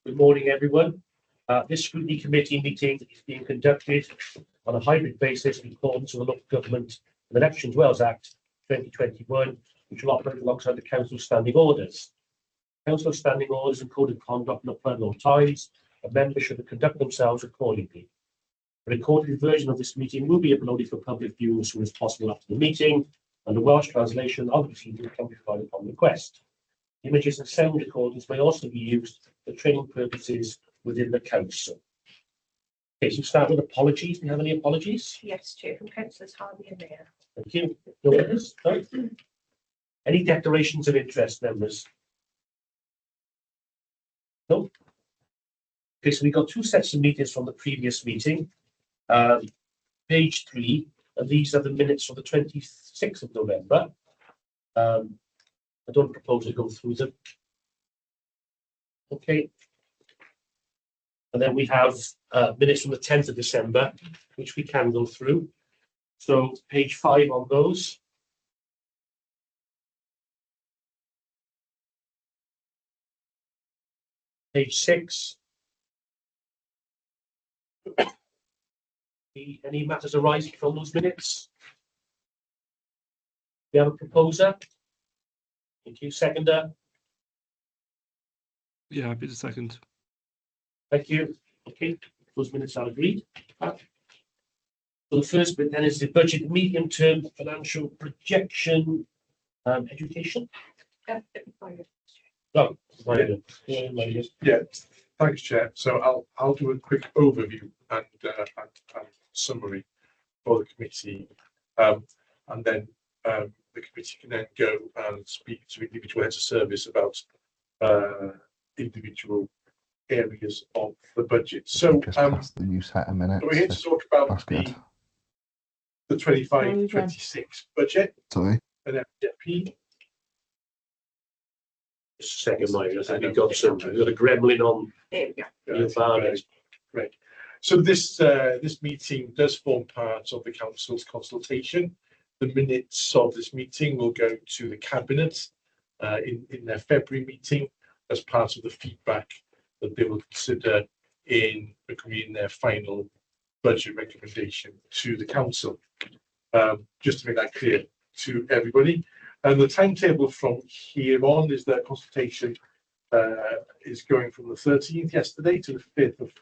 Good morning, everyone. This Scrutiny Committee meeting is being conducted on a hybrid basis in accordance with the Local Government and Elections Wales Act 2021, which will operate alongside the Council's standing orders. Council standing orders and code of conduct will apply at all times, and members should conduct themselves accordingly. A recorded version of this meeting will be uploaded for public viewing as soon as possible after the meeting, and the Welsh translation of the proceedings can be provided upon request. Images and sound recordings may also be used for training purposes within the council. Okay, so start with apologies. Do you have any apologies? Yes, Chair, from Councillors Harvey and Mayor. Thank you. No others? No? Any declarations of interest, members? No? Okay, so we've got two sets of meetings from the previous meeting. Page 3, and these are the minutes for the 26th of November. I don't propose to go through them. Okay. And then we have minutes from the 10th of December, which we can go through. So page 5 on those. Page 6. Any matters arising from those minutes? We have a proposer. Thank you. Seconder. Yeah, happy to second. Thank you. Okay, those minutes are agreed. So the first bit then is the budget medium-term financial projection education. Oh, Yeah, thanks, Chair. So I'll do a quick overview and summary for the committee, and then the committee can then go and speak to individual heads of service about individual areas of the budget. So the new set of minutes. we're here to talk about That's the 25-26 budget. Sorry. And FDP. Second, Mike, I think we've got a gremlin on There we go. your bar. Right. So this meeting does form part of the council's consultation. The minutes of this meeting will go to the cabinet in their February meeting as part of the feedback that they will consider in agreeing their final budget recommendation to the council. Just to make that clear to everybody. And the timetable from here on is that consultation is going from the 13th yesterday to the 5th of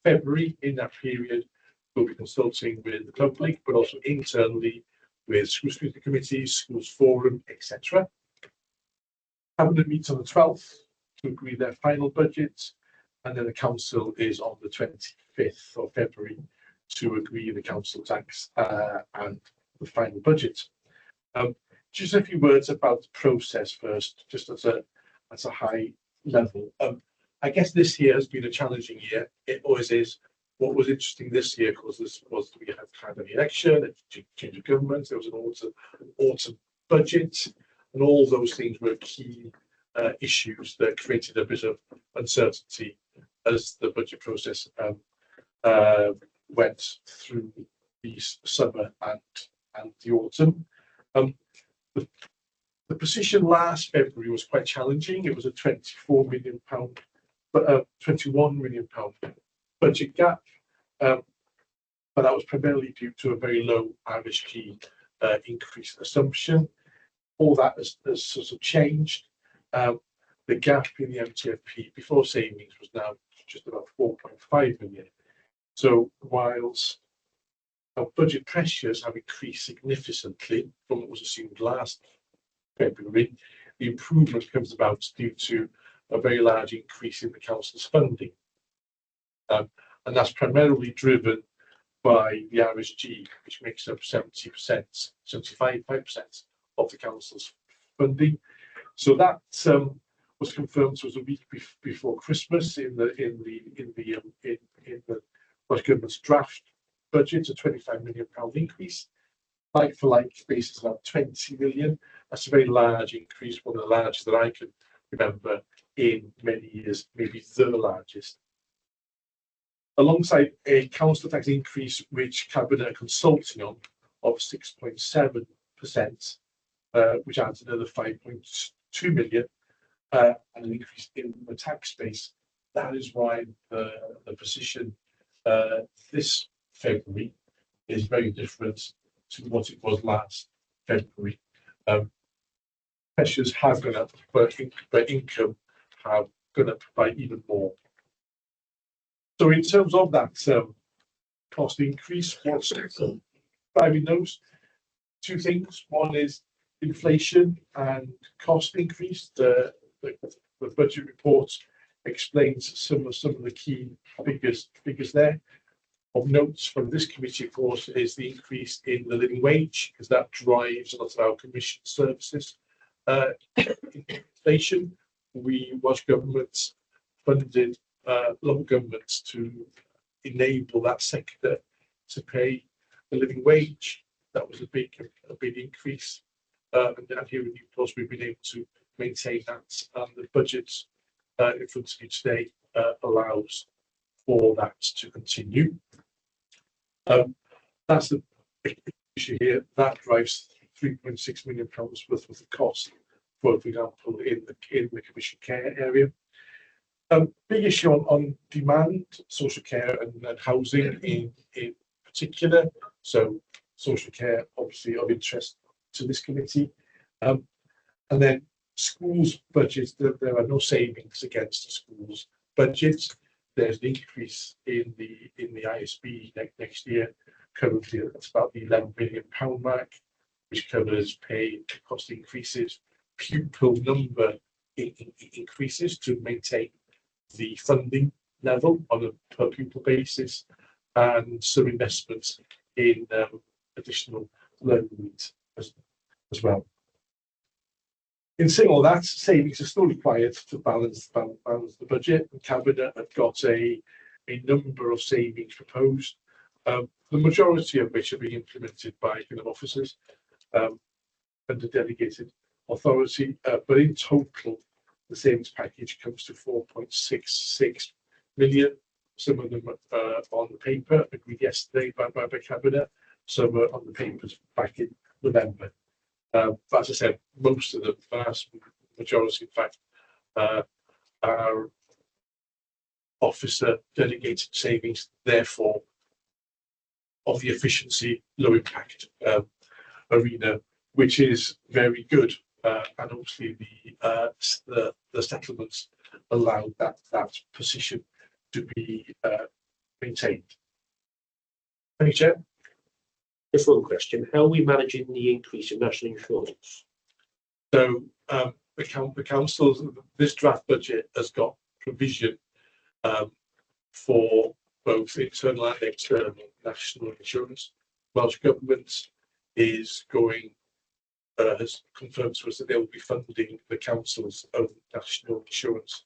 February. In that period, we'll be consulting with the public, but also internally with scrutiny committees, schools forum, etc. Cabinet meets on the 12th to agree their final budget, and then the council is on the 25th of February to agree the council tax and the final budget. Just a few words about the process first, just as a high level. I guess this year has been a challenging year. It always is. What was interesting this year, of course, was we have had an election, a change of government, there was an autumn budget, and all those things were key issues that created a bit of uncertainty as the budget process went through the summer and the autumn. The position last February was quite challenging. It was a £21 million budget gap, but that was primarily due to a very low RSG increase assumption. All that has sort of changed. The gap in the MTFP before savings was now just about 4.5 million. So whilst our budget pressures have increased significantly from what was assumed last February, the improvement comes about due to a very large increase in the council's funding. And that's primarily driven by the RSG, which makes up 75% of the council's funding. So that was confirmed. So it was a week before Christmas in the Welsh Government's draft budget, a £25 million increase. Like for like basis, about 20 million. That's a very large increase, one of the largest that I can remember in many years, maybe the largest. Alongside a council tax increase, which Cabinet are consulting on, of 6.7%, which adds another 5.2 million, and an increase in the tax base, that is why the position this February is very different to what it was last February. Pressures have gone up, but income have gone up by even more. So in terms of that cost increase, what's driving those? Two things. One is inflation and cost increase. The budget report explains some of the key figures there. Of notes from this committee, of course, is the increase in the living wage, because that drives a lot of our commission services. Inflation, Welsh Government funded local governments to enable that sector to pay the living wage. That was a big increase. And here in Newport, we've been able to maintain that, and the budget in front of you today allows for that to continue. That's the issue here. That drives £3.6 million worth of the cost, for example, in the commission care area. Big issue on demand, social care and housing in particular. So social care, obviously of interest to this committee. And then schools budgets, there are no savings against the schools budgets. There's an increase in the ISB next year. Currently, it's about the £11 billion mark, which covers pay cost increases, pupil number increases to maintain the funding level on a per pupil basis, and some investments in additional learning needs as well. In saying all that, savings are still required to balance the budget. The Cabinet have got a number of savings proposed, the majority of which are being implemented by officers under delegated authority. But in total, the savings package comes to 4.66 million. Some of them are on the paper, agreed yesterday by Cabinet. Some are on the papers back in November. But as I said, most of the vast majority, in fact, are officer delegated savings, therefore of the efficiency, low impact arena, which is very good. And obviously the settlements allowed that position to be maintained. Thank you, Chair. Just one question: how are we managing the increase in national insurance? So the council's this draft budget has got provision for both internal and external national insurance. Welsh Government is has confirmed to us that they will be funding the council's own national insurance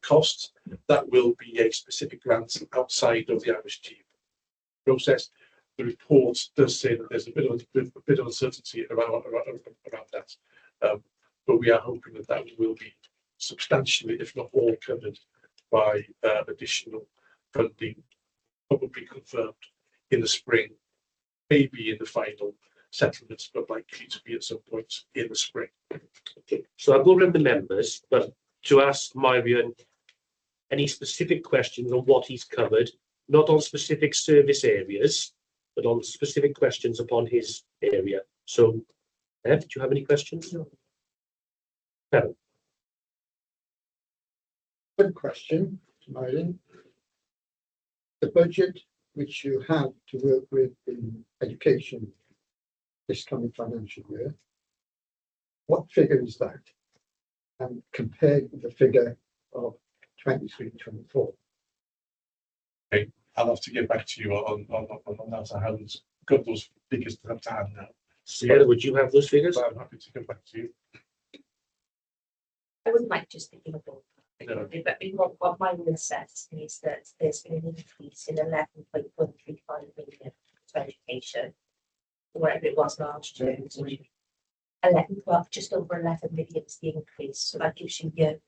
costs. That will be a specific grant outside of the RSG process. The report does say that there's a bit of uncertainty around that, but we are hoping that will be substantially, if not all, covered by additional funding, probably confirmed in the spring, maybe in the final settlements, but likely to be at some point in the spring. Okay, so I'll go around the members, but to ask Myrion any specific questions on what he's covered, not on specific service areas, but on specific questions upon his area. So, Ev, do you have any questions? No. Kevin. One question, Myrion. The budget which you have to work with in education this coming financial year, what figure is that? And compared with the figure of 23-24. Okay, I'll have to get back to you on that. I haven't got those figures to hand now. Sarah, would you have those figures? But I'm happy to come back to you. I wouldn't like just thinking of all. No. But what my assess is that there's been an increase in 11.135 million to education, whatever it was last year. 12, just over 11 million is the increase. So that gives you your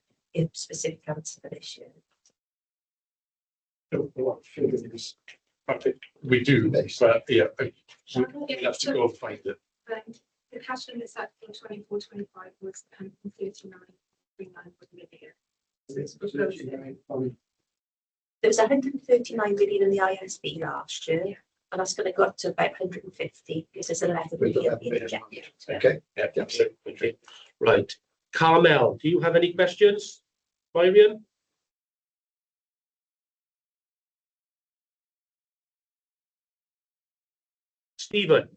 specific answer for this year. What figure is I think we do, but yeah, we have to go and find it. The cash limits at 24-25 was 139.39 million. There was 139 million in the ISB last year, and that's going to go up to about 150 because there's 11 With million 11 million. injected. Okay, Yeah, Okay, right. Carmel, do you have any questions? Marion? Stephen?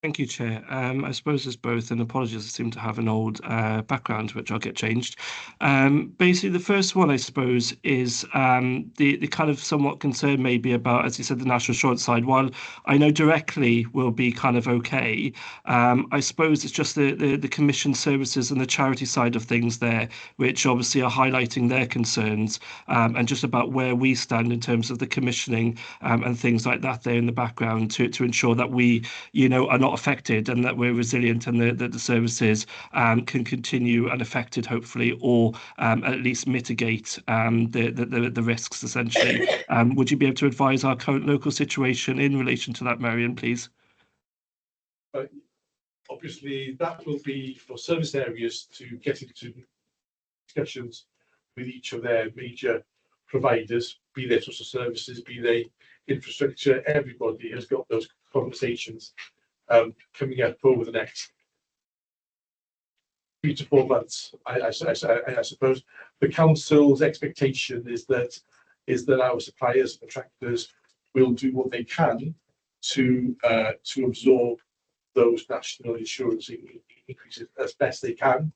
Thank you, Chair. I suppose there's both, and apologies, I seem to have an old background, which I'll get changed. Basically, the first one, I suppose, is the kind of somewhat concern maybe about, as you said, the national insurance side. While I know directly will be kind of okay, I suppose it's just the commission services and the charity side of things there, which obviously are highlighting their concerns, and just about where we stand in terms of the commissioning and things like that there in the background to ensure that we, are not affected and that we're resilient and that the services can continue unaffected, hopefully, or at least mitigate the risks, essentially. Would you be able to advise our current local situation in relation to that, Marion, please? Obviously, that will be for service areas to get into discussions with each of their major providers, be they social services, be they infrastructure. Everybody has got those conversations coming up over the next 3 to 4 months. I suppose the council's expectation is that our suppliers and contractors will do what they can to absorb those national insurance increases as best they can.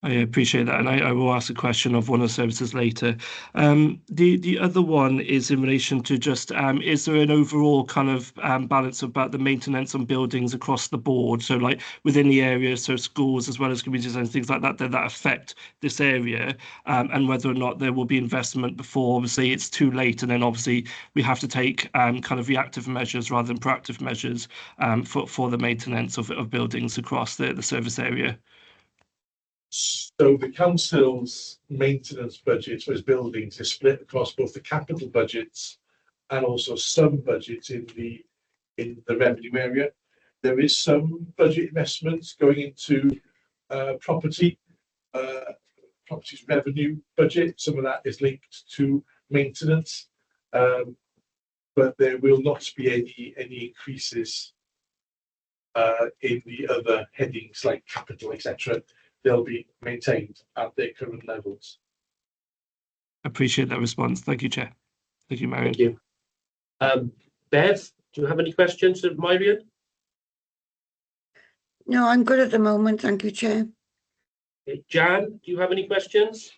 I appreciate that, and I will ask a question of one of the services later. The other one is in relation to just, is there an overall kind of balance about the maintenance on buildings across the board? So like within the area, so schools as well as communities and things like that affect this area, and whether or not there will be investment before obviously it's too late, and then obviously we have to take kind of reactive measures rather than proactive measures for the maintenance of buildings across the service area. So the council's maintenance budget for its buildings is split across both the capital budgets and also some budgets in the revenue area. There is some budget investments going into property's revenue budget. Some of that is linked to maintenance, but there will not be any increases in the other headings like capital, etc. They'll be maintained at their current levels. Appreciate that response. Thank you, Chair. Thank you, Marion. Thank you. Bev, do you have any questions of Marion? No, I'm good at the moment. Thank you, Chair. Okay. Jan, do you have any questions?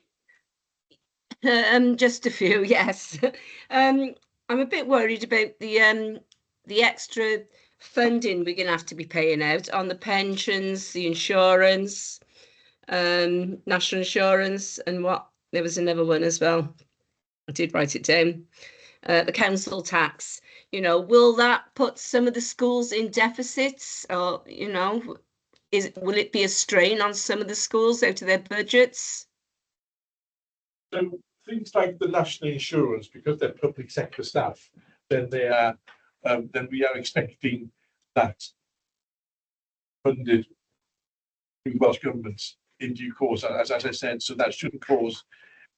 Just a few, yes. I'm a bit worried about the extra funding we're going to have to be paying out on the pensions, the insurance, national insurance, and there was another one as well. I did write it down. The council tax. Will that put some of the schools in deficits, or will it be a strain on some of the schools out of their budgets? So things like the national insurance, because they're public sector staff, then we are expecting that funded through Welsh governments in due course, as I said. So that shouldn't cause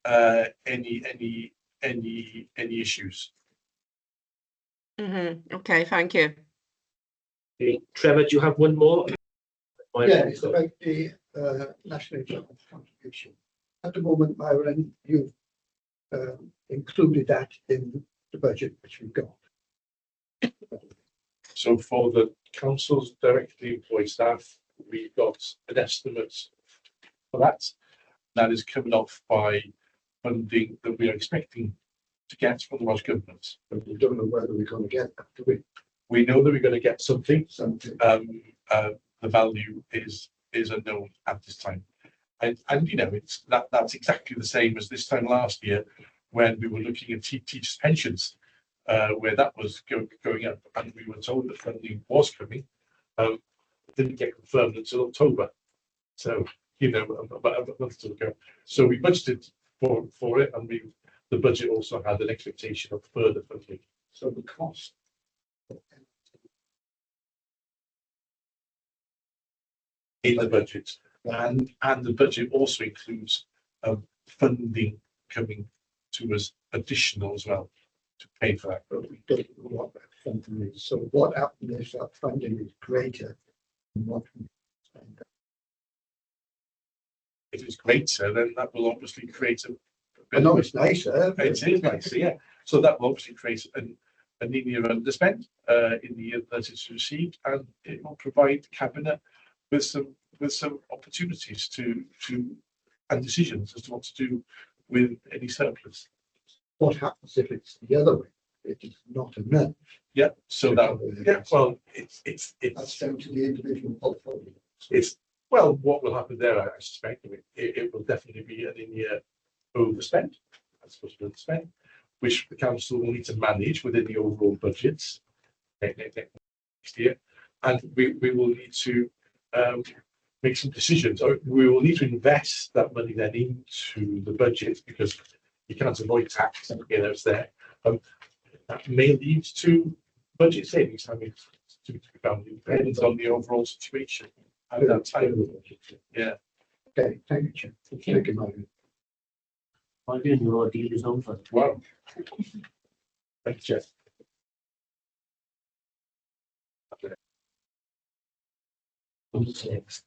any issues. Okay, thank you. Okay. Trevor, do you have one more? yeah, it's about the national insurance contribution. At the moment, Myron, you've included that in the budget which we've got. So for the council's directly employed staff, we've got an estimate for that. That is coming off by funding that we are expecting to get from the Welsh Government. And we don't know whether we're going to get that, do we? We know that we're going to get something. Something. The value is unknown at this time. And it's that's exactly the same as this time last year when we were looking at teachers' pensions, where that was going up, and we were told that funding was coming. It didn't get confirmed until October, so about a month ago. So we budgeted for it, and the budget also had an expectation of further funding. So the cost in the budget, and the budget also includes funding coming to us additional as well to pay for that. But we don't know what that funding is. So what happens if that funding is greater than what we spend? If it's greater, then that will obviously create a. I know it's nicer. It is nicer, yeah. So that will obviously create a linear underspend in the year that it's received, and it will provide cabinet with some opportunities to and decisions as to what to do with any surplus. What happens if it's the other way? It is not enough. Yeah. So that well, it's That's down to the individual portfolio. Well, what will happen there, I suspect, it will definitely be a linear overspend, I suppose, underspend, which the council will need to manage within the overall budgets next year, and we will need to make some decisions. Or we will need to invest that money then into the budget because you can't avoid tax, it's there. That may lead to budget savings. I mean, to be found depends on the overall situation at that time. Yeah. Okay, thank you, Chair. Thank you, Margaret. My view, your deal is over. Wow. Thank you, Jeff. Six.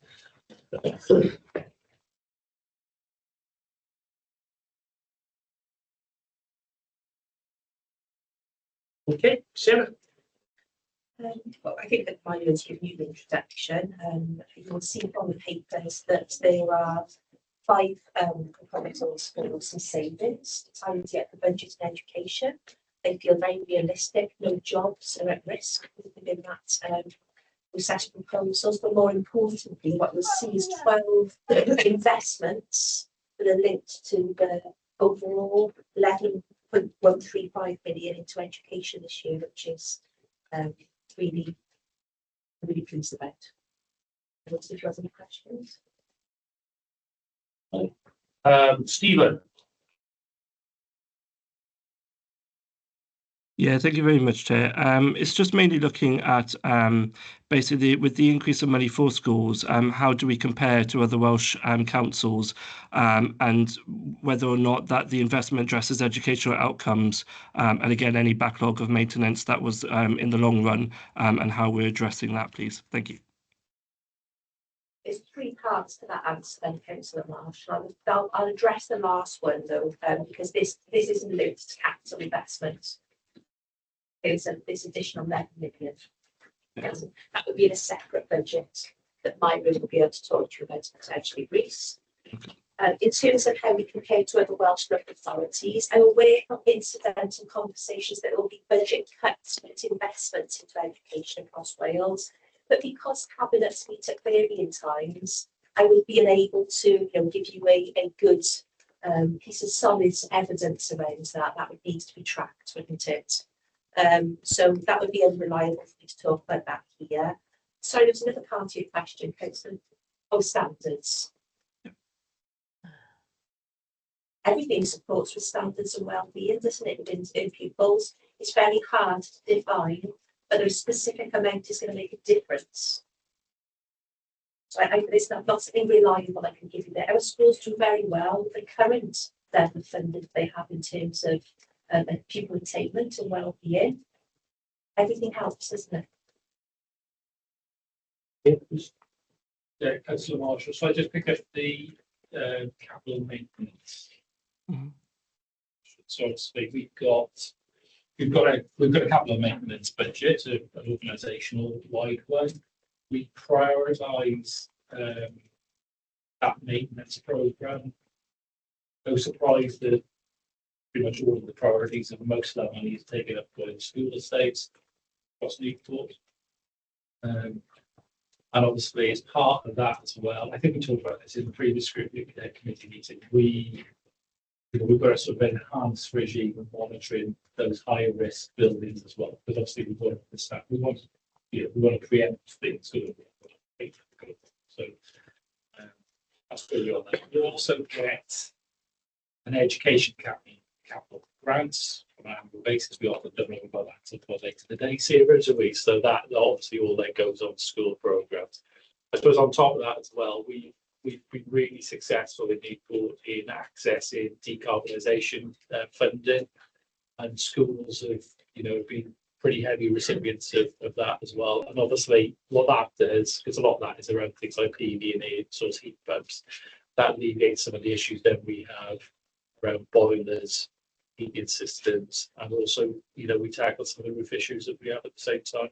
Okay, Sarah. Well, I think that mine was giving you the introduction. You'll see from the papers that there are 5 proposals for some savings. Time to get the budget and education. They feel very realistic. No jobs are at risk within that set of proposals. But more importantly, what you'll see is 12 investments that are linked to the overall 11.135 million into education this year, which is really pleased about. If you have any questions. Stephen. Yeah, thank you very much, Chair. It's just mainly looking at basically with the increase of money for schools, how do we compare to other Welsh councils, and whether or not that the investment addresses educational outcomes, and again, any backlog of maintenance that was in the long run, and how we're addressing that, please. Thank you. There's 3 parts to that answer then, Councillor Marsh. I'll address the last one though, because this isn't linked to capital investment. It's this additional 11 million. That would be in a separate budget that my room will be able to talk to you about potentially Greece. In terms of how we compare to other Welsh local authorities, I'm aware from incidental conversations that there will be budget cuts with investments into education across Wales. But because cabinets meet at varying times, I will be unable to give you a good piece of solid evidence around that. That would need to be tracked, wouldn't it? So that would be unreliable for me to talk about that here. Sorry, there's another part of your question, Councillor. Oh, standards. Everything supports with standards and well-being, doesn't it, in pupils? It's very hard to define whether a specific amount is going to make a difference. So it's not something reliable I can give you there. Our schools do very well with the current level of funding they have in terms of pupil attainment and well-being. Everything helps, doesn't it? Yeah, Councillor Marshall. So I just pick up the capital maintenance. So to speak, we've got a capital maintenance budget, an organisational wide one. We prioritise that maintenance programme. No surprise that pretty much all of the priorities of most of that money is taken up by school estates across Newport. And obviously, as part of that as well, I think we talked about this in the previous Scrutiny committee meeting. We've got a sort of enhanced regime of monitoring those higher risk buildings as well. Because obviously, we want to preempt things. So that's really on that. We also get an education capital grants on an annual basis. We often don't know about that until later in the day series a week. So that obviously all that goes on to school programs. I suppose on top of that as well, we we've been really successful in Newport in accessing decarbonisation funding, and schools have, been pretty heavy recipients of that as well. And obviously, what that does, because a lot of that is around things like PV and air source heat pumps, that alleviates some of the issues that we have around boilers, heating systems, and also, we tackle some of the roof issues that we have at the same time.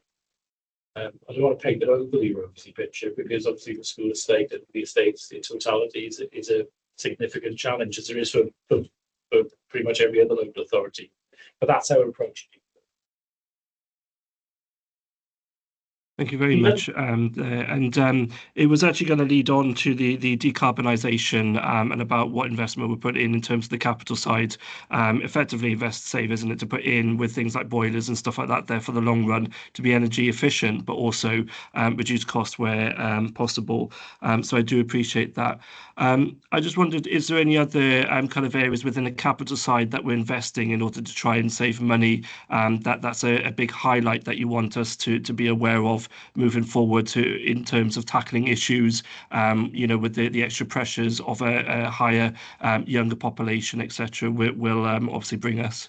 I don't want to paint an overly rosy picture, because obviously the school estate and the estates in totality is a significant challenge, as there is for pretty much every other local authority. But that's our approach. Thank you very Stephen? much. It was actually going to lead on to the decarbonisation and about what investment we put in terms of the capital side. Effectively invest save, isn't it, to put in with things like boilers and stuff like that there for the long run to be energy efficient, but also reduce costs where possible. So I do appreciate that. I just wondered, is there any other kind of areas within the capital side that we're investing in order to try and save money? That's a big highlight that you want us to be aware of moving forward in terms of tackling issues, with the extra pressures of a higher younger population, etc. will obviously bring us.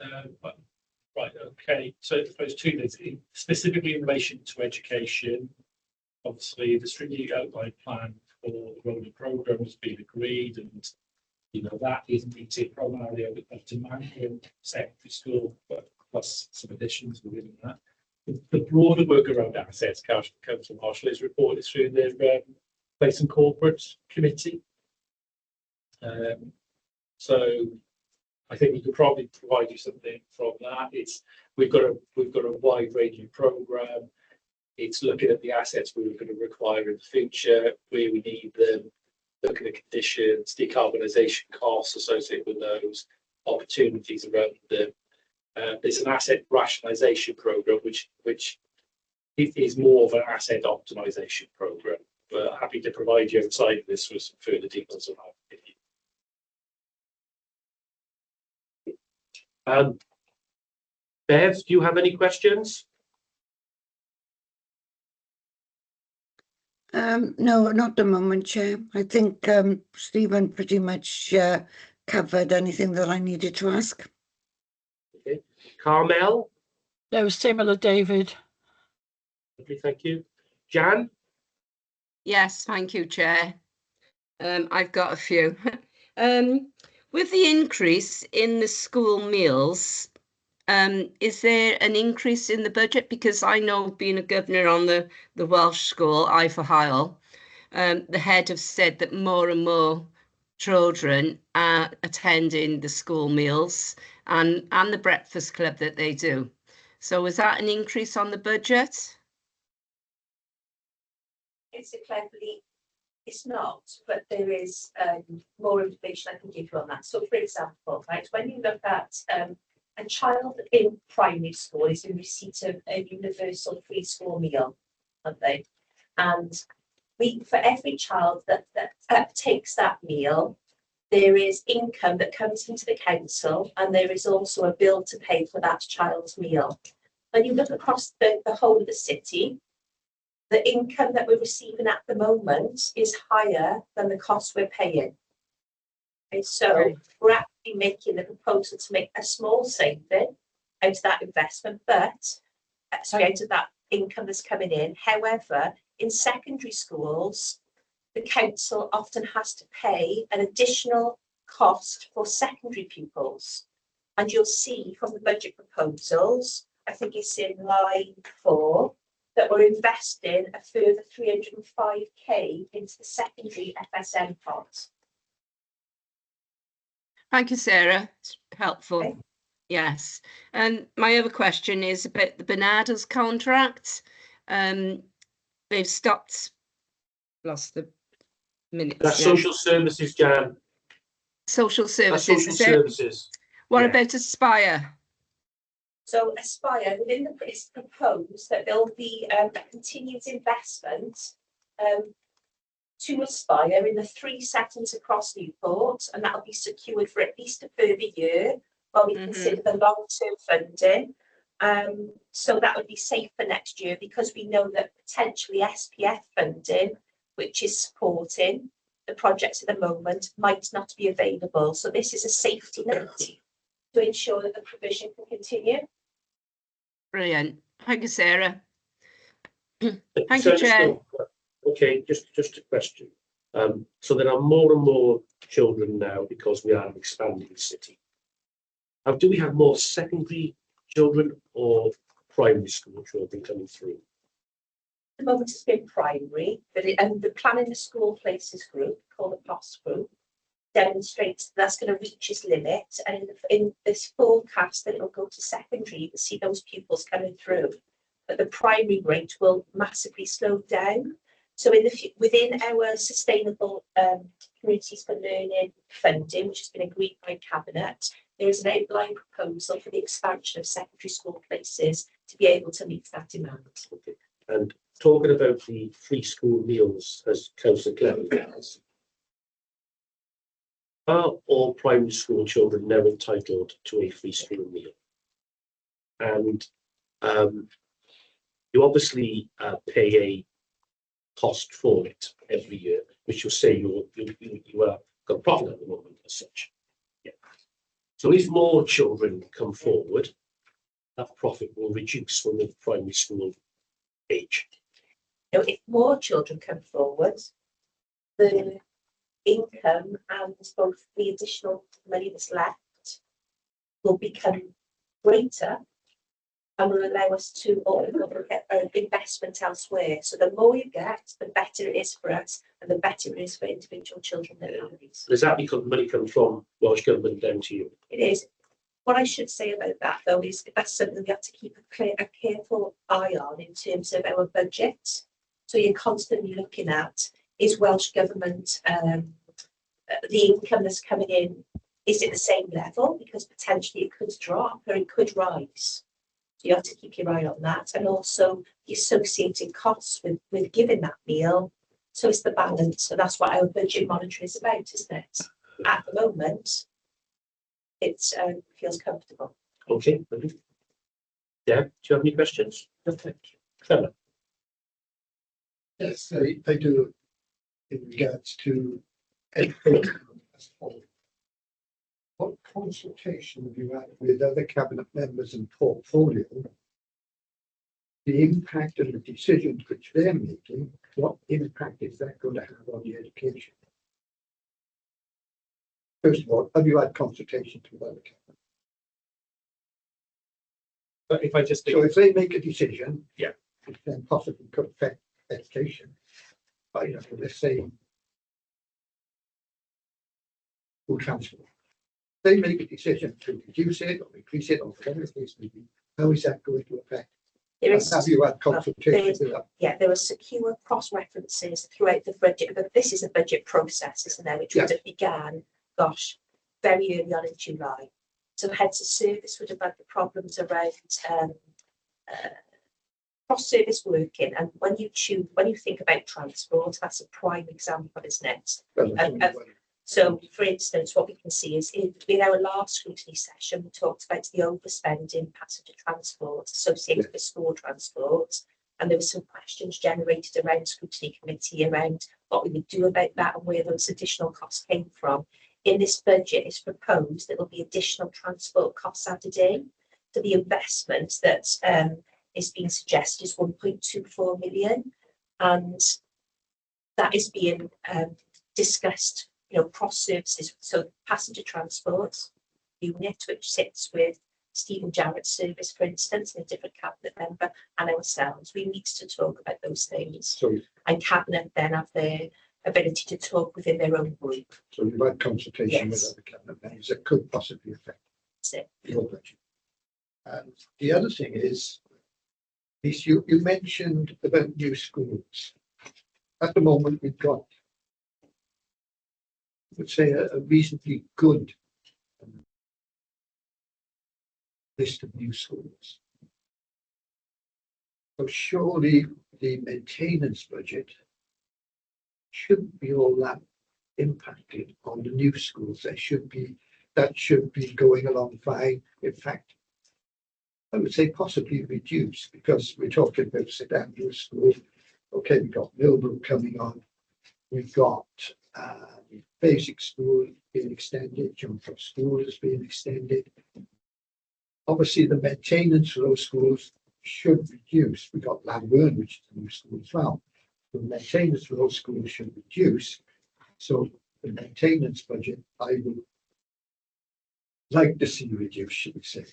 Right, okay. So I suppose two things, specifically in relation to education. Obviously, the strategic outline plan for the rolling programme has been agreed, and that is meeting primarily of demand in secondary school, but plus some additions within that. The broader work around assets, Council Marshall is reported through their Place and Corporate Committee. So I think we could probably provide you something from that. We've got a wide ranging programme. It's looking at the assets we're going to require in the future, where we need them, looking at conditions, decarbonisation costs associated with those, opportunities around them. There's an asset rationalisation programme, which is more of an asset optimisation programme. But happy to provide you outside of this with some further details on that. Bev, do you have any questions? No, not at the moment, Chair. I think Stephen pretty much covered anything that I needed to ask. Okay. Carmel? No, similar, David. Okay, thank you. Jan? Yes, thank you, Chair. I've got a few. With the increase in the school meals, is there an increase in the budget? Because I know, being a governor on the Welsh school, I for Hyle, the head have said that more and more children are attending the school meals and the breakfast club that they do. So is that an increase on the budget? It's not, but there is more information I can give you on that. So, for example, right, when you look at a child in primary school is in receipt of a universal free school meal, aren't they? And for every child that takes that meal, there is income that comes into the council, and there is also a bill to pay for that child's meal. When you look across the whole of the city, the income that we're receiving at the moment is higher than the cost we're paying. And so we're actually making the proposal to make a small saving out of that investment, but out of that income that's coming in. However, in secondary schools, the council often has to pay an additional cost for secondary pupils. And you'll see from the budget proposals, I think it's in line 4, that we're investing a further 305k into the secondary FSM pot. Thank you, Sarah. It's helpful. Okay. Yes. And my other question is about the Bernardo's contract. They've stopped. Lost the minutes. That's now. social services, Jan. Social That's services. social Is there- services. What Yeah. about Aspire? So Aspire, within it's proposed that there'll be a continued investment to Aspire in the 3 settings across Newport, and that'll be secured for at least a further year while we consider the long-term funding. So that would be safe for next year, because we know that potentially SPF funding which is supporting the projects at the moment, might not be available. So this is a safety net to ensure that the provision can continue. Brilliant. Thank you, Sarah. Thank So you, Chair. Okay, just a question. So there are more and more children now because we are an expanding city. Do we have more secondary children or primary school children coming through? At the moment it's been primary, but the Planning the School Places group, called the POS group, demonstrates that's going to reach its limit, and in this forecast that it will go to secondary, you can see those pupils coming through, but the primary rate will massively slow down. So within our sustainable communities for learning funding, which has been agreed by Cabinet, there is an outline proposal for the expansion of secondary school places to be able to meet that demand. Okay. And talking about the free school meals, as Councillor Clement has, are all primary school children now entitled to a free school meal? And you obviously pay a cost for it every year, which you'll say you are got a profit at the moment as such. Yeah. So if more children come forward, that profit will reduce from the primary school age. You know, if more children come forward, the income and both the additional money that's left will become greater and will allow us to get investment elsewhere. So the more you get, the better it is for us and the better it is for individual children and families. Does that because money comes from Welsh Government down to you? It is. What I should say about that though is that's something we have to keep a careful eye on in terms of our budget. So you're constantly looking at, is Welsh Government, the income that's coming in, is it the same level? Because potentially it could drop or it could rise. So you have to keep your eye on that. And also the associated costs with giving that meal. So it's the balance. So that's what our budget monitor is about, isn't it? At the moment, it feels comfortable. Okay. Deb, do you have any questions? No, thank you. Clement. Yes, I do. In regards to education as a whole, what consultation have you had with other cabinet members and portfolio? The impact of the decisions which they're making, what impact is that going to have on the education? First of all, have you had consultations with other cabinet? But if I just think, So if they make a decision, Yeah. it then possibly could affect education. But you know, let's say school transport. They make a decision to reduce it or increase it or whatever the case may be. How is that going to affect? There is, Have you had consultations with them? yeah, there are secure cross references throughout the budget, but this is a budget process, isn't there? Which would have began, gosh, very early on in July. So heads of service would have had the problems around cross-service working, and when you think about transport, that's a prime example, isn't it? Well, that's only one. So, for instance, what we can see is in our last scrutiny session, we talked about the overspend in passenger transport associated with school transport, and there were some questions generated around scrutiny committee around what we would do about that and where those additional costs came from. In this budget, it's proposed there will be additional transport costs added in. So the investment that is being suggested is 1.24 million, and that is being discussed, you know, cross services. So passenger transport unit, which sits with Stephen Jarrett's service, for instance, and a different cabinet member, and ourselves. We need to talk about those things. So, And cabinet then have their ability to talk within their own group. so you've had consultation with Yes. other cabinet members that could possibly affect That's it. your budget. And the other thing is you mentioned about new schools. At the moment, we've got, let's say, a reasonably good list of new schools. So surely the maintenance budget shouldn't be all that impacted on the new schools. That should be going along fine. In fact, I would say possibly reduce, because we're talking about St Andrew's School. Okay, we've got Millbrook coming on. we've got basic school being extended, jump up school is being extended. Obviously, the maintenance for those schools should reduce. We've got Lamburn, which is a new school as well. The maintenance for those schools should reduce. So the maintenance budget, I would like to see reduced, should we say.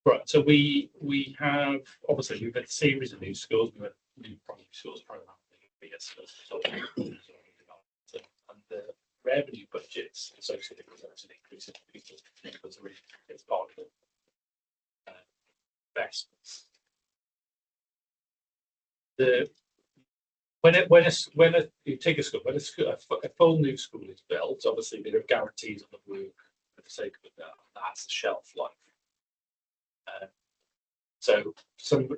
Right, so we have, obviously, we've had a series of new schools, we've had new primary schools program. And the revenue budgets associated with those an increase in because it's part of the investments. When you take a school, when a full new school is built, obviously there are guarantees on the work for the sake of that's the shelf life. So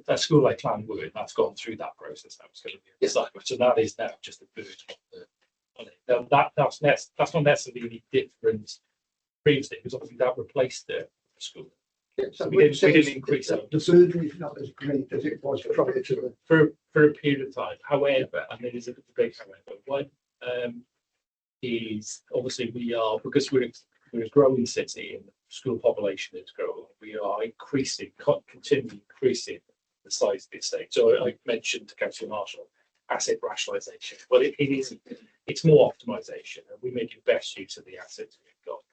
a school like Clanwood, that's gone through that process now. It's going to be assignment, so that is now just a burden on it. That's not necessarily any different previously, because obviously that replaced the school. So we didn't increase the burden is not as great as it was prior to the for a period of time. However, and there is a big however, one is obviously because we're a growing city and the school population is growing, we are continually increasing the size of the estate. So I mentioned to Councillor Marshall asset rationalisation. Well, it's more optimisation, and we make the best use of the assets we've got.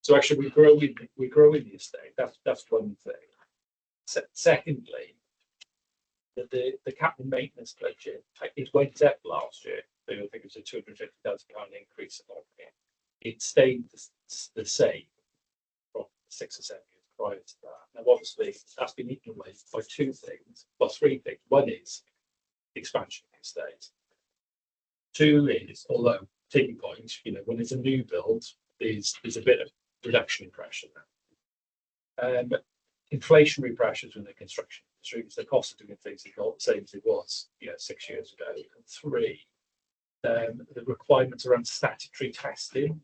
So actually, we grow in the estate. That's one thing. Secondly, the capital maintenance budget, it went up last year. I think it was a £250,000 increase. It stayed the same from 6 or 7 years prior to that. Now, obviously, that's been eaten away by two things. Well, three things. One is the expansion of the estate. Two is, although taking points, when it's a new build, there's a bit of reduction in pressure there. Inflationary pressures in the construction industry, because the cost of doing things is not the same as it was 6 years ago. And three, the requirements around statutory testing,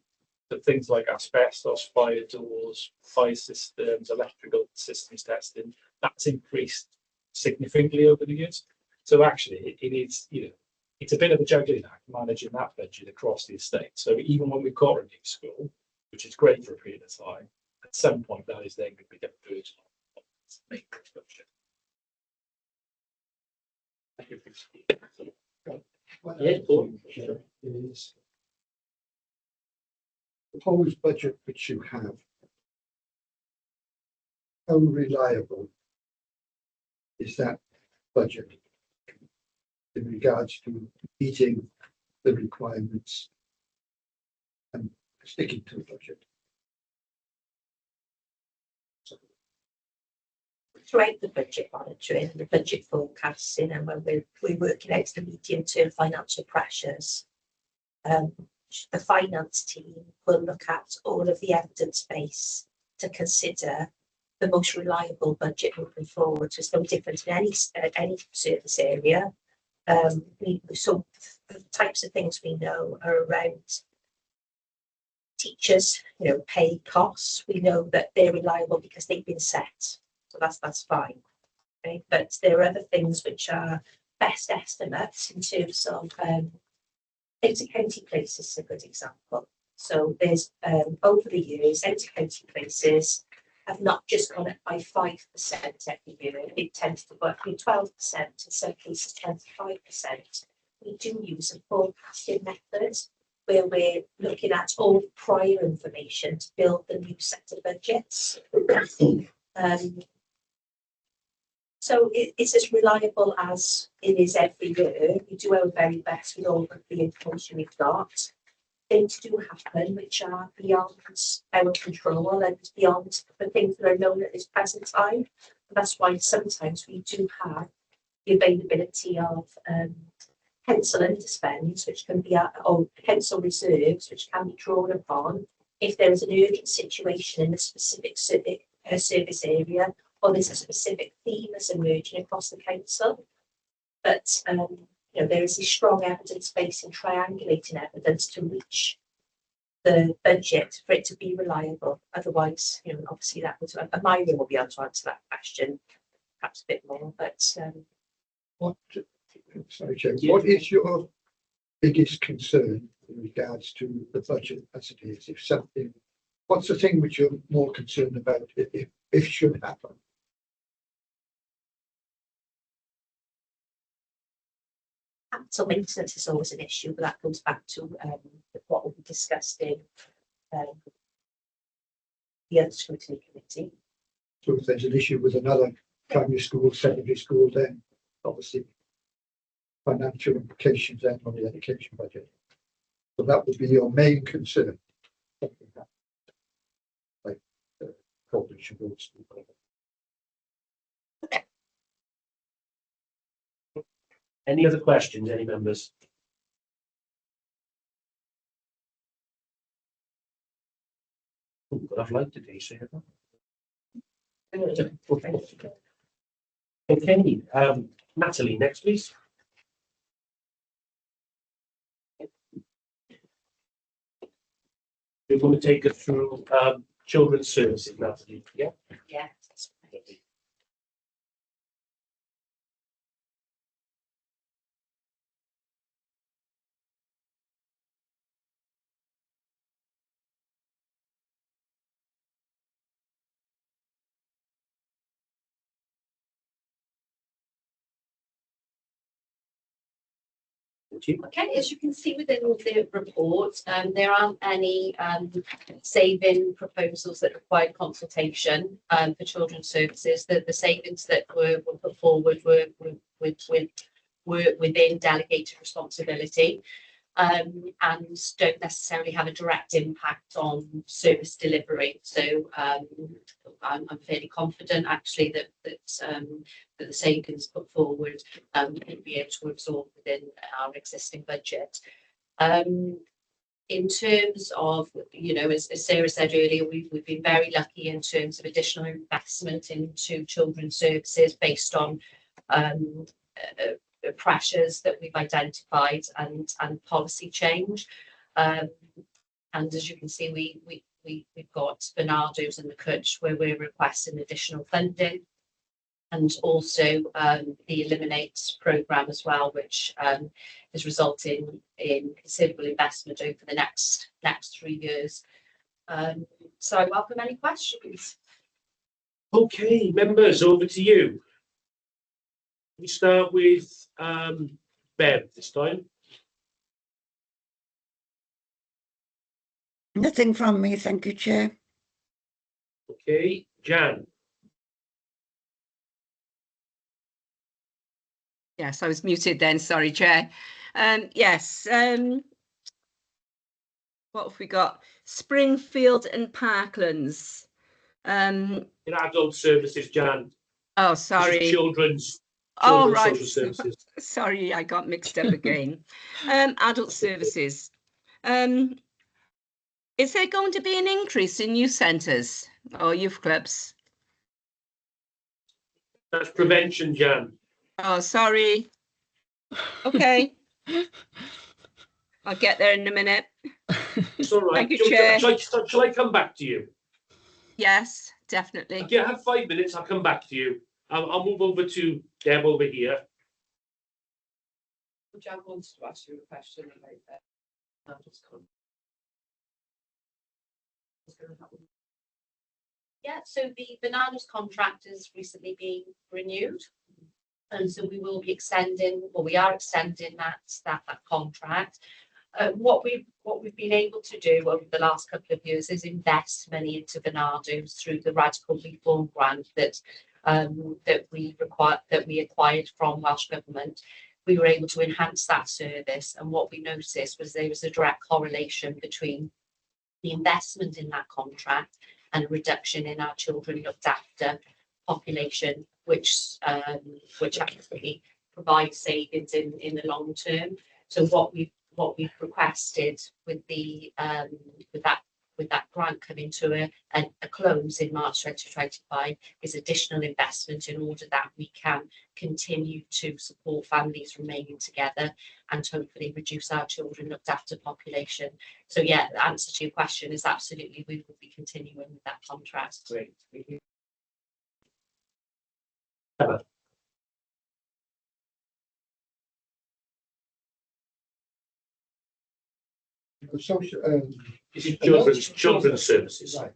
so things like asbestos, fire doors, fire systems, electrical systems testing, that's increased significantly over the years. So actually, it is, it's a bit of a juggling act managing that budget across the estate. So even when we've got a new school, which is great for a period of time, at some point that is then going to become a burden on the maintenance budget. is proposed budget which you have. How reliable is that budget in regards to meeting the requirements and sticking to the budget? Throughout the budget monitoring, the budget forecasting, and when we're working out the medium-term financial pressures, the finance team will look at all of the evidence base to consider the most reliable budget moving forward. So it's no different in any service area. So the types of things we know are around teachers, pay costs. We know that they're reliable because they've been set. So that's fine. Okay? But there are other things which are best estimates in terms of out-of-county places is a good example. So there's over the years, out-of-county places have not just gone up by 5% every year. It tends to go up from 12%, in some cases 25%. We do use a forecasting method where we're looking at all prior information to build the new set of budgets. So it's as reliable as it is every year. We do our very best with all of the information we've got. Things do happen which are beyond our control and beyond the things that are known at this present time. And that's why sometimes we do have the availability of pencil underspends, which can be or pencil reserves, which can be drawn upon if there is an urgent situation in a specific service area, or there's a specific theme that's emerging across the council. But there is a strong evidence base in triangulating evidence to reach the budget for it to be reliable. Otherwise, obviously that would, and Myron will be able to answer that question perhaps a bit more. But what Sorry, Chair. What is your biggest concern in regards to the budget as it is? If something, what's the thing which you're more concerned about if should happen? Capital maintenance is always an issue, but that goes back to what will be discussed in the other scrutiny committee. So if there's an issue with another primary school, secondary school, then obviously financial implications then on the education budget. So that would be your main concern. Like Colditch Road School. Any other questions, any members? Oh, but I've liked today, so okay, Natalie, next please. We're going to take us through children's services, Natalie. Yeah. Yeah, that's right. Okay, as you can see within the report, there aren't any saving proposals that required consultation for children's services. The savings that were put forward were within delegated responsibility and don't necessarily have a direct impact on service delivery. So I'm fairly confident actually that the savings put forward will be able to absorb within our existing budget. In terms of, you know, as Sarah said earlier, we've been very lucky in terms of additional investment into children's services based on pressures that we've identified and policy change. And as you can see, we've got Bernardo's and the Cwtch where we're requesting additional funding, and also the Eliminate programme as well, which is resulting in considerable investment over the next 3 years. So I welcome any questions. Okay, members, over to you. We start with Bev this time. Nothing from me, thank you, Chair. Okay, Jan. Yes, I was muted then, sorry, Chair. Yes, what have we got? Springfield and Parklands. In adult services, Jan. Oh, This is sorry. children's Oh, right. social services. Sorry, I got mixed up again. Adult services. Is there going to be an increase in youth centres or youth clubs? That's prevention, Jan. Oh, sorry. Okay. I'll get there in a minute. It's all right. Thank you, Chair. Shall I come back to you? Yes, definitely. Okay, I have 5 minutes. I'll come back to you. I'll move over to Deb over here. Jan wants to ask you a question about that. Yeah, so the Bananas contract has recently been renewed, and so we will be extending, or we are extending that contract. What we've been able to do over the last couple of years is invest money into Bernardo's through the Radical Reform Grant that we acquired from Welsh Government. We were able to enhance that service, and what we noticed was there was a direct correlation between the investment in that contract and a reduction in our children looked after population, which actually provides savings in the long term. So what we've requested with that grant coming to a close in March 2025 is additional investment in order that we can continue to support families remaining together and hopefully reduce our children looked after population. So yeah, the answer to your question is absolutely we will be continuing with that contract. Great. social, This is children's services. right.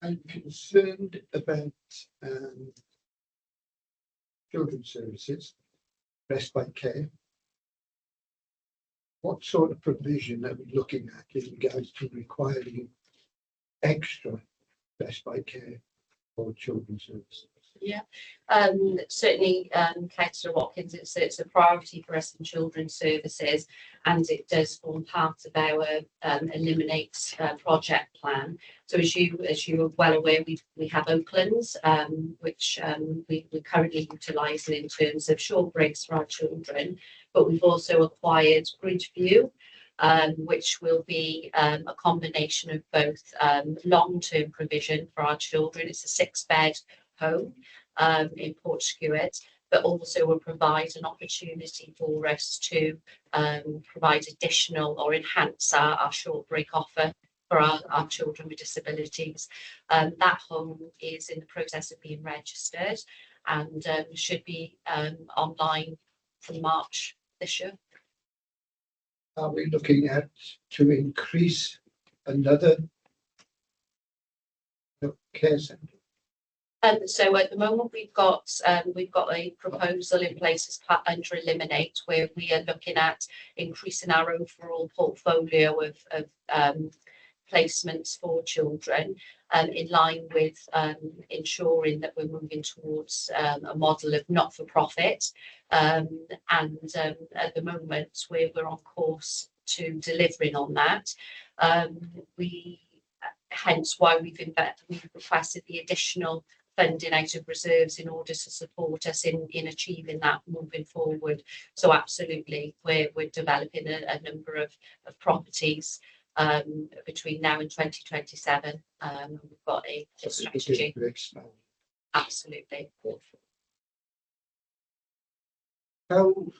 I'm concerned about children's services, respite care. What sort of provision are we looking at in regards to requiring extra respite care for children's services? Yeah, certainly, Councillor Watkins, it's a priority for us in children's services, and it does form part of our Eliminate project plan. So as you are well aware, we have Oaklands, which we're currently utilising in terms of short breaks for our children, but we've also acquired Bridgeview, which will be a combination of both long-term provision for our children. It's a 6-bed home in Portskewitt, but also will provide an opportunity for us to provide additional or enhance our short break offer for our children with disabilities. That home is in the process of being registered and should be online from March this year. Are we looking at to increase another care centre? So at the moment we've got a proposal in place under Eliminate, where we are looking at increasing our overall portfolio of placements for children, in line with ensuring that we're moving towards a model of not-for-profit, and at the moment we're on course to delivering on that. Hence why we've requested the additional funding out of reserves in order to support us in achieving that moving forward. So absolutely, we're developing a number of properties between now and 2027. We've got a strategy. Absolutely. How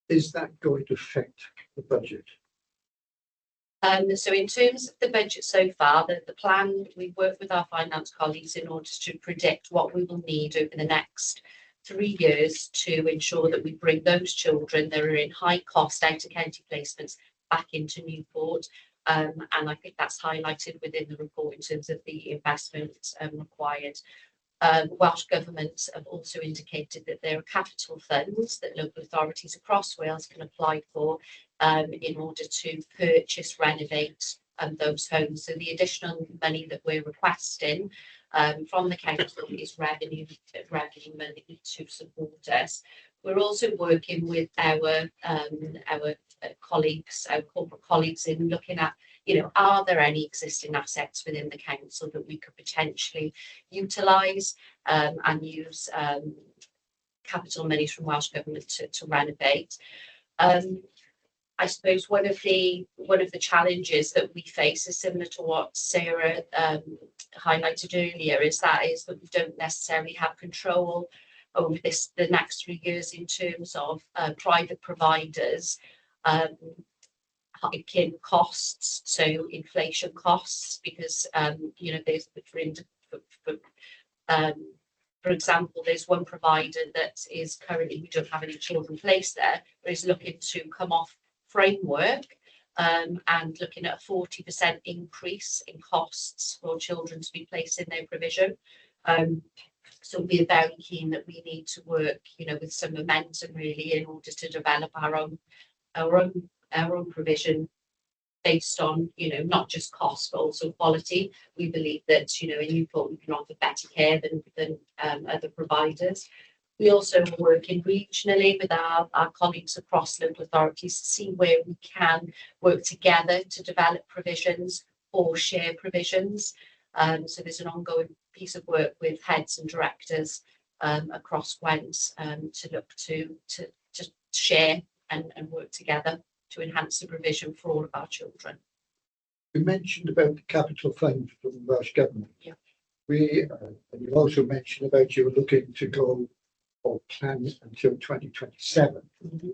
is that going to affect the budget? So in terms of the budget so far, the plan, we've worked with our finance colleagues in order to predict what we will need over the next 3 years to ensure that we bring those children that are in high cost out of county placements back into Newport. And I think that's highlighted within the report in terms of the investment required. Welsh Government have also indicated that there are capital funds that local authorities across Wales can apply for in order to purchase, renovate those homes. So the additional money that we're requesting from the council is revenue money to support us. We're also working with our colleagues, our corporate colleagues, in looking at, are there any existing assets within the council that we could potentially utilise and use capital monies from Welsh Government to renovate. I suppose one of the challenges that we face is similar to what Sarah highlighted earlier, is that we don't necessarily have control over the next 3 years in terms of private providers hiking costs, so inflation costs, because there's for example, there's one provider that is currently, we don't have any children placed there, but is looking to come off framework and looking at a 40% increase in costs for children to be placed in their provision. So we're very keen that we need to work, with some momentum really in order to develop our own provision based on, not just cost, but also quality. We believe that, in Newport, we can offer better care than other providers. We also are working regionally with our colleagues across local authorities to see where we can work together to develop provisions or share provisions. So there's an ongoing piece of work with heads and directors across Gwent to look to share and work together to enhance the provision for all of our children. You mentioned about the capital fund from the Welsh Government. Yeah. And you also mentioned about you were looking to go or plan until 2027. Mm-hmm.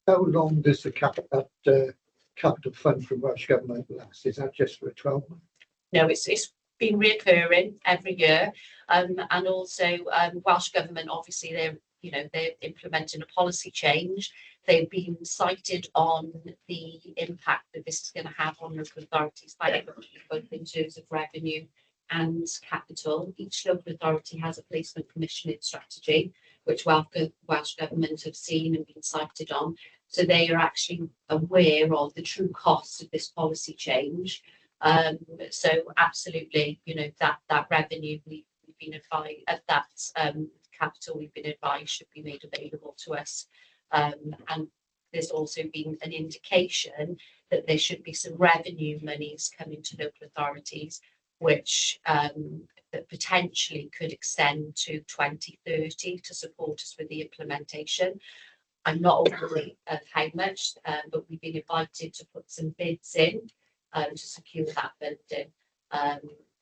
How long does the capital fund from Welsh Government last? Is that just for a 12 month? No, it's been reoccurring every year. And also Welsh Government, obviously they're implementing a policy change. They've been cited on the impact that this is going to have on local authorities, both in terms of revenue and capital. Each local authority has a placement commissioning strategy, which Welsh Government have seen and been cited on. So they are actually aware of the true costs of this policy change. So absolutely, that revenue we've been advised at that capital we've been advised should be made available to us. And there's also been an indication that there should be some revenue monies coming to local authorities, which that potentially could extend to 2030 to support us with the implementation. I'm not aware of how much, but we've been invited to put some bids in to secure that funding.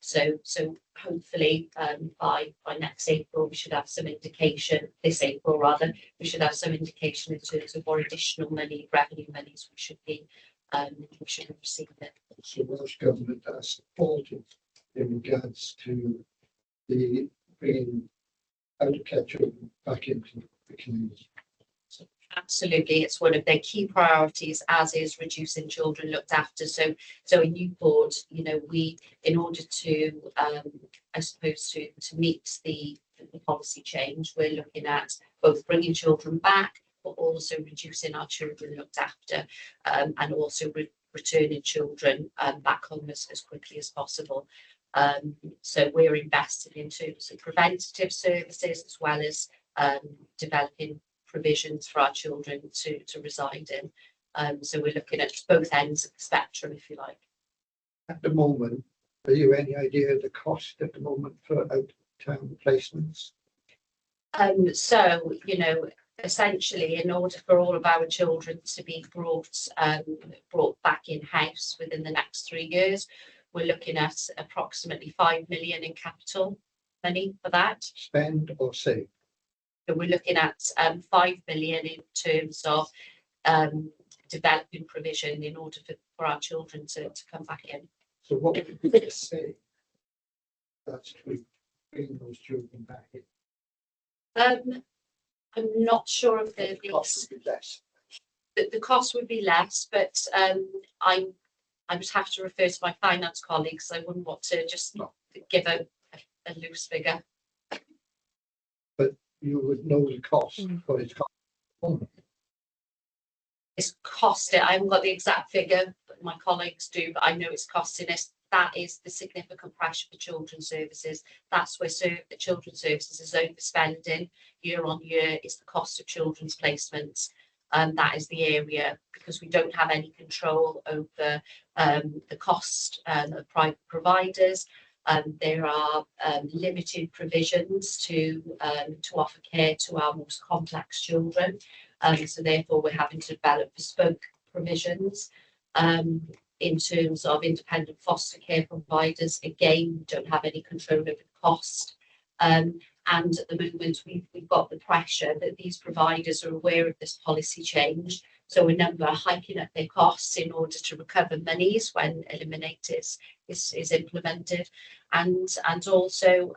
So hopefully by next April we should have some indication. This April rather, we should have some indication in terms of what additional revenue monies we should be receiving. So Welsh Government has supported in regards to the bringing out of care children back into the community. Absolutely, it's one of their key priorities, as is reducing children looked after. So in Newport, we, in order to, I suppose, to meet the policy change, we're looking at both bringing children back, but also reducing our children looked after, and also returning children back home as quickly as possible. So we're invested in terms of preventative services as well as developing provisions for our children to reside in. So we're looking at both ends of the spectrum, if you like. At the moment, have you any idea of the cost at the moment for out-of-town placements? So, essentially, in order for all of our children to be brought back in-house within the next 3 years, we're looking at approximately 5 million in capital money for that. Spend or save? So we're looking at 5 million in terms of developing provision in order for our children to come back in. So what would you say that's to bring those children back in? I'm not sure of the cost would be less. The cost would be less, but I would have to refer to my finance colleagues. I wouldn't want to just give a loose figure. But you would know the cost, but it's cost. It's costing. I haven't got the exact figure, but my colleagues do. But I know it's costing us. That is the significant pressure for children's services. That's where the children's services is overspending year on year. It's the cost of children's placements. And that is the area, because we don't have any control over the cost of private providers. There are limited provisions to offer care to our most complex children. So therefore, we're having to develop bespoke provisions. In terms of independent foster care providers, again, we don't have any control over the cost. And at the moment, we've got the pressure that these providers are aware of this policy change. So a number are hiking up their costs in order to recover monies when Eliminate is implemented. And also,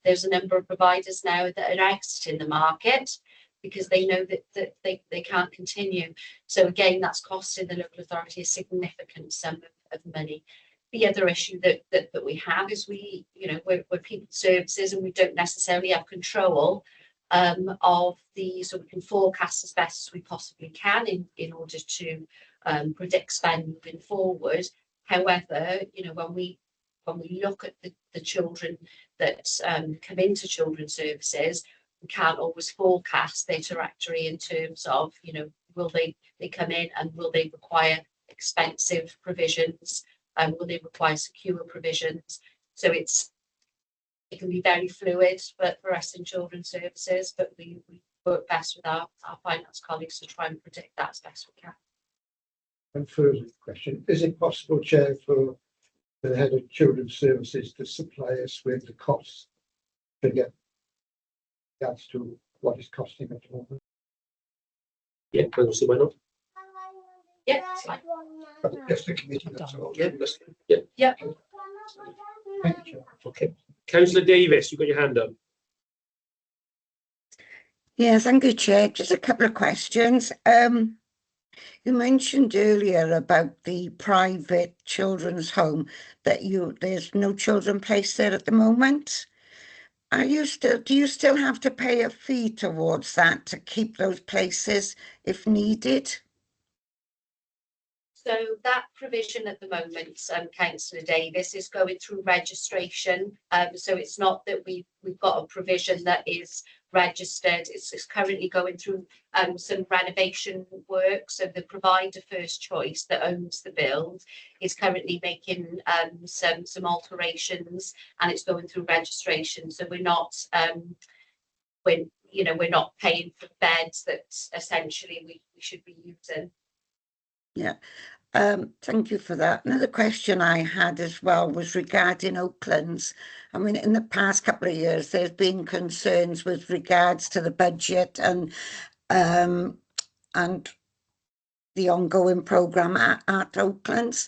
there's a number of providers now that are exiting the market because they know that they can't continue. So again, that's costing the local authority a significant sum of money. The other issue that we have is we're people services, and we don't necessarily have control of so we can forecast as best as we possibly can in order to predict spend moving forward. However, when we look at the children that come into children's services, we can't always forecast their trajectory in terms of, will they come in and will they require expensive provisions? Will they require secure provisions? So it can be very fluid for us in children's services, but we work best with our finance colleagues to try and predict that as best we can. And further question, is it possible, Chair, for the head of children's services to supply us with the costs figure as to what is costing at the moment? Yeah, I don't see why not. Yeah, it's fine. Just the committee, that's all. Yeah. Thank you, Chair. Okay. Councillor Davis, you've got your hand up. Yeah, thank you, Chair. Just a couple of questions. You mentioned earlier about the private children's home that there's no children placed there at the moment. Do you still have to pay a fee towards that to keep those places if needed? So that provision at the moment, Councillor Davis, is going through registration. So it's not that we've got a provision that is registered. It's currently going through some renovation work. So the provider First Choice that owns the build is currently making some alterations, and it's going through registration. So we're not we're not paying for beds that essentially we should be using. Yeah. Thank you for that. Another question I had as well was regarding Oaklands. I mean, in the past couple of years, there's been concerns with regards to the budget and the ongoing programme at Oaklands.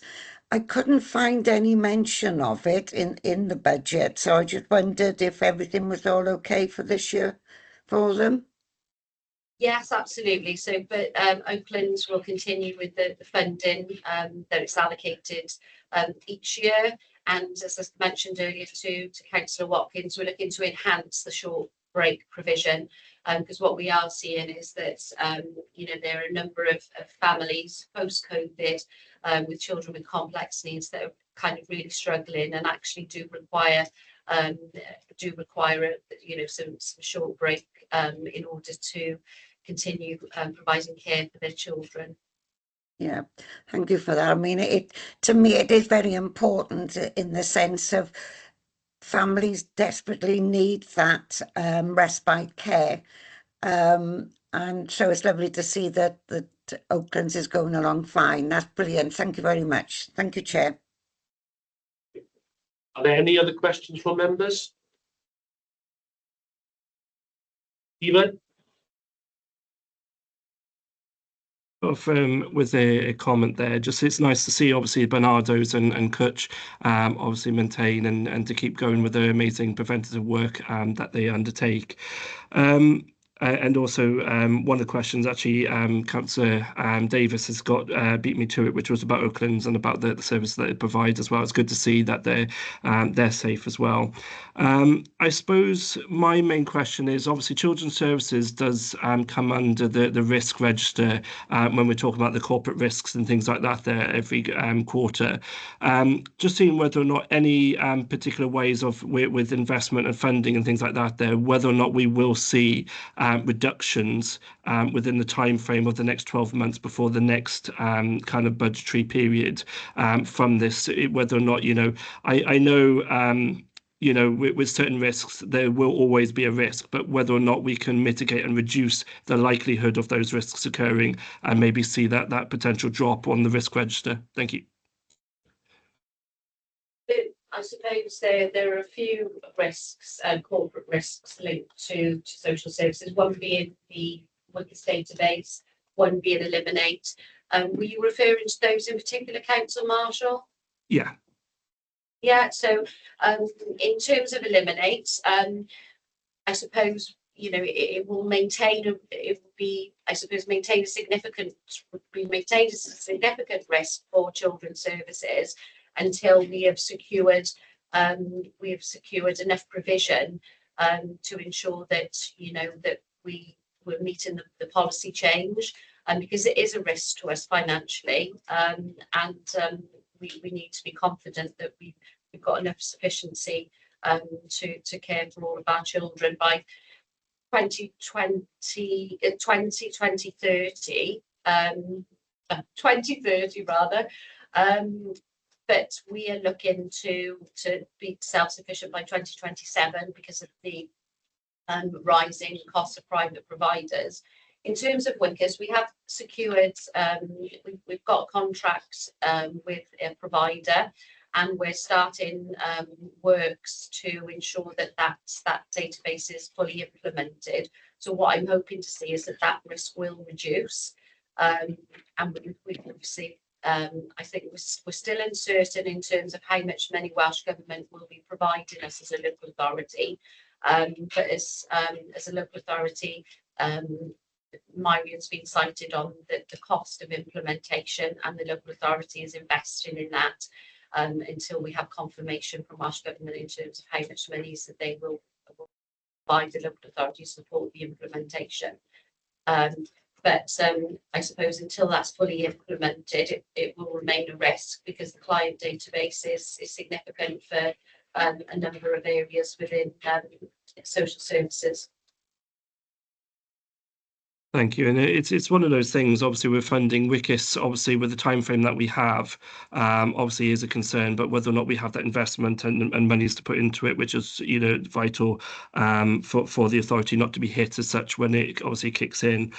I couldn't find any mention of it in the budget, so I just wondered if everything was all okay for this year for them. Yes, absolutely. So, but Oaklands will continue with the funding that it's allocated each year. And as I mentioned earlier to Councillor Watkins, we're looking to enhance the short break provision because what we are seeing is that there are a number of families post-COVID with children with complex needs that are kind of really struggling and actually do require some short break in order to continue providing care for their children. Yeah, thank you for that. I mean, to me, it is very important in the sense of families desperately need that respite care. And so it's lovely to see that Oaklands is going along fine. That's brilliant. Thank you very much. Thank you, Chair. Are there any other questions from members? Stephen? With a comment there, just it's nice to see obviously Bernardo's and Kutch obviously maintain and to keep going with the amazing preventative work that they undertake. And also one of the questions actually Councillor Davis has got beat me to it, which was about Oaklands and about the service that it provides as well. It's good to see that they're safe as well. I suppose my main question is obviously Children's Services does come under the risk register when we're talking about the corporate risks and things like that there every quarter. Just seeing whether or not any particular ways of with investment and funding and things like that there, whether or not we will see reductions within the time frame of the next 12 months before the next kind of budgetary period from this, whether or not, I know, with certain risks, there will always be a risk, but whether or not we can mitigate and reduce the likelihood of those risks occurring and maybe see that potential drop on the risk register. Thank you. I suppose there are a few risks, corporate risks linked to social services, one being the Wickes database, one being Eliminate. Were you referring to those in particular, Council Marshall? Yeah. Yeah, so in terms of Eliminate, I suppose, it will maintain, maintain a significant risk for children's services until we have secured enough provision to ensure that that we're meeting the policy change, because it is a risk to us financially, and we need to be confident that we've got enough sufficiency to care for all of our children by 2030 rather. But we are looking to be self-sufficient by 2027 because of the rising costs of private providers. In terms of Wickes, we have secured, we've got contracts with a provider, and we're starting works to ensure that database is fully implemented. So what I'm hoping to see is that risk will reduce, and we obviously I think we're still uncertain in terms of how much money Welsh Government will be providing us as a local authority. But as a local authority, Myrion's been cited on the cost of implementation, and the local authority is investing in that until we have confirmation from Welsh Government in terms of how much money that they will provide the local authority to support the implementation. But I suppose until that's fully implemented, it will remain a risk, because the client database is significant for a number of areas within social services. Thank you. And it's one of those things, obviously, we're funding WICIS, obviously, with the time frame that we have, obviously is a concern, but whether or not we have that investment and monies to put into it, which is, vital for the authority not to be hit as such when it obviously kicks in.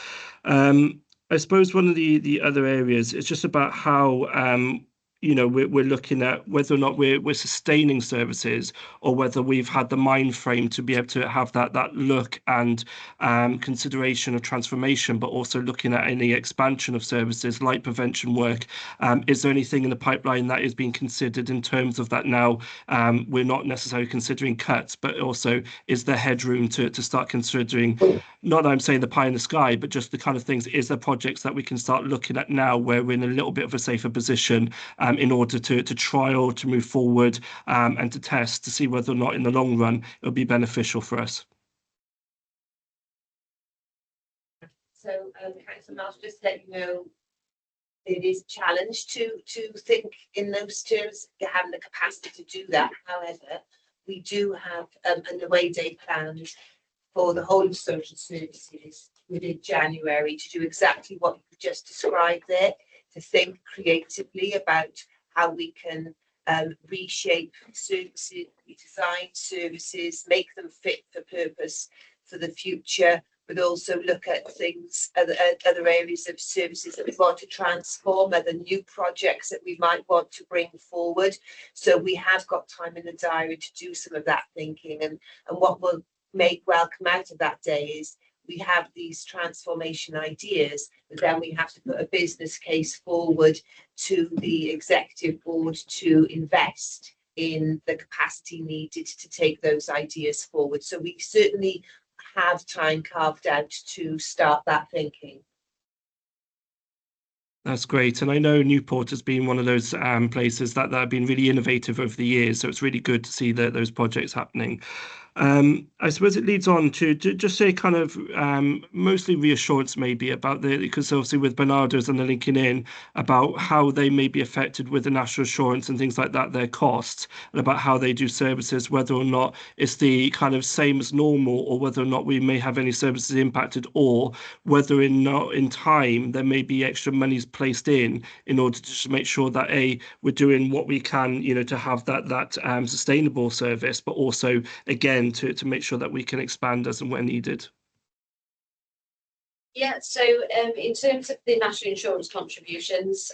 I suppose one of the other areas is just about how we're looking at whether or not we're sustaining services, or whether we've had the mind frame to be able to have that look and consideration of transformation, but also looking at any expansion of services like prevention work. Is there anything in the pipeline that is being considered in terms of that now? We're not necessarily considering cuts, but also is there headroom to start considering, not that I'm saying the pie in the sky, but just the kind of things, is there projects that we can start looking at now where we're in a little bit of a safer position in order to trial, to move forward, and to test to see whether or not in the long run it'll be beneficial for us. So, Councillor Marsh, just to let you know, it is a challenge to think in those terms, having the capacity to do that. However, we do have an away day planned for the whole of social services within January to do exactly what you just described there, to think creatively about how we can reshape services, redesign services, make them fit for purpose for the future, but also look at things, other areas of services that we want to transform, other new projects that we might want to bring forward. So we have got time in the diary to do some of that thinking, and what will come out of that day is we have these transformation ideas, but then we have to put a business case forward to the executive board to invest in the capacity needed to take those ideas forward. So we certainly have time carved out to start that thinking. That's great. And I know Newport has been one of those places that have been really innovative over the years. So it's really good to see those projects happening. I suppose it leads on to just say kind of mostly reassurance maybe about because obviously with Bernardo's and the linking in about how they may be affected with the national insurance and things like that, their costs, and about how they do services, whether or not it's the kind of same as normal, or whether or not we may have any services impacted, or whether in time there may be extra monies placed in order to just make sure that we're doing what we can, to have that sustainable service, but also again to make sure that we can expand as and when needed. Yeah, so in terms of the national insurance contributions,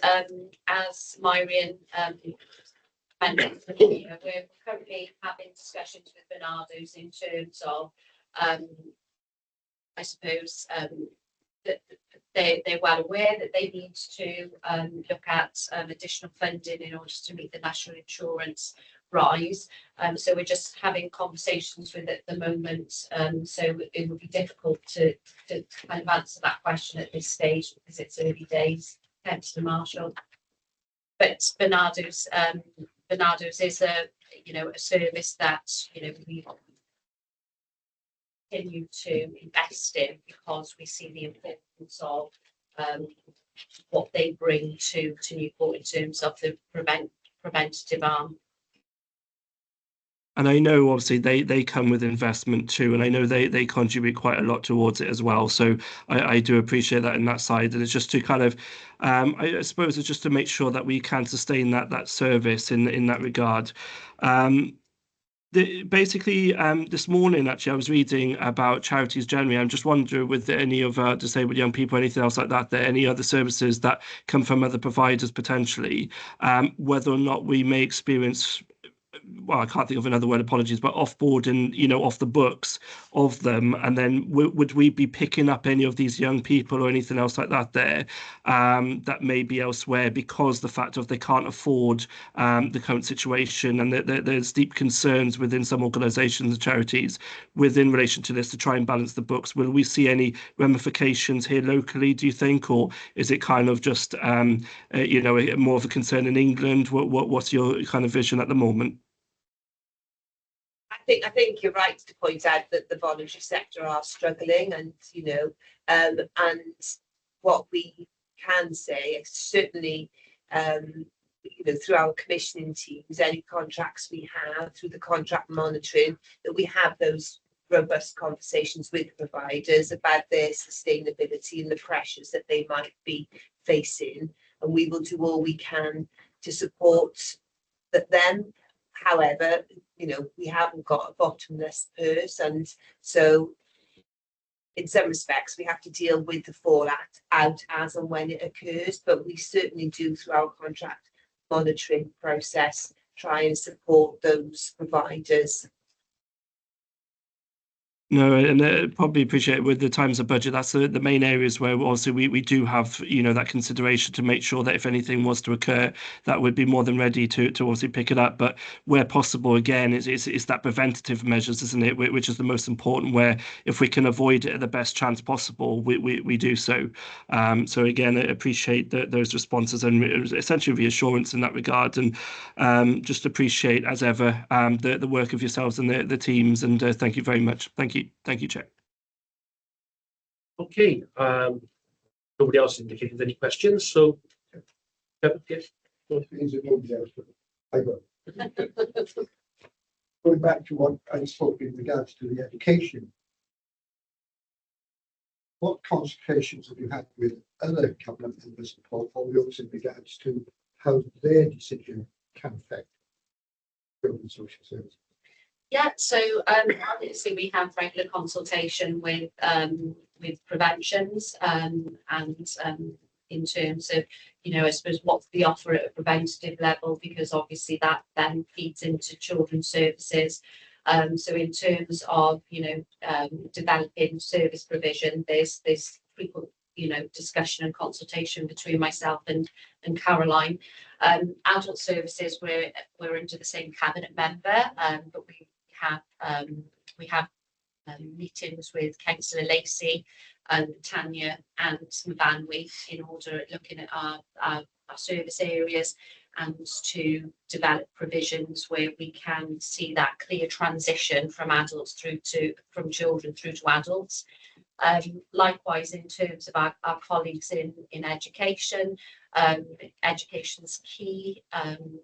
as Myrian mentioned, we're currently having discussions with Bernardo's in terms of, I suppose, that they're well aware that they need to look at additional funding in order to meet the national insurance rise. So we're just having conversations with it at the moment. So it would be difficult to kind of answer that question at this stage because it's early days, Councillor Marshall. But Bernardo's is a service that we continue to invest in because we see the importance of what they bring to Newport in terms of the preventative arm. And I know obviously they come with investment too, and I know they contribute quite a lot towards it as well. So I do appreciate that in that side, and it's just to kind of I suppose it's just to make sure that we can sustain that service in that regard. Basically, this morning, actually, I was reading about charities generally. I'm just wondering, with any of disabled young people, anything else like that, any other services that come from other providers potentially, whether or not we may experience well, I can't think of another word, apologies, but off-board and, off the books of them. And then would we be picking up any of these young people or anything else like that there that may be elsewhere, because the fact of they can't afford the current situation, and there's deep concerns within some organisations and charities within relation to this to try and balance the books? Will we see any ramifications here locally, do you think, or is it kind of just more of a concern in England? What's your kind of vision at the moment? I think you're right to point out that the voluntary sector are struggling, and and what we can say is certainly through our commissioning teams, any contracts we have, through the contract monitoring, that we have those robust conversations with providers about their sustainability and the pressures that they might be facing, and we will do all we can to support them. However, we haven't got a bottomless purse, and so in some respects we have to deal with the fallout out as and when it occurs, but we certainly do, through our contract monitoring process, try and support those providers. No, and probably appreciate with the times of budget, that's the main areas where also we do have, that consideration to make sure that if anything was to occur, that would be more than ready to obviously pick it up. But where possible, again, it's that preventative measures, isn't it, which is the most important, where if we can avoid it at the best chance possible, we do so. So again, I appreciate those responses and essentially reassurance in that regard, and just appreciate, as ever, the work of yourselves and the teams, and thank you very much. Thank you, Chair. Okay, nobody else indicated any questions, so yes. I got. Going back to what I spoke in regards to the education, what consultations have you had with other cabinet members and portfolios in regards to how their decision can affect children's social services? Yeah, so obviously we have regular consultation with preventions and in terms of, I suppose, what's the offer at a preventative level, because obviously that then feeds into children's services. So in terms of, developing service provision, there's frequent, discussion and consultation between myself and Caroline. Adult services, we're under the same cabinet member, but we have meetings with Councillor Lacey and Tanya and Mbanwi in order at looking at our service areas and to develop provisions where we can see that clear transition from children through to adults. Likewise, in terms of our colleagues in education, education's key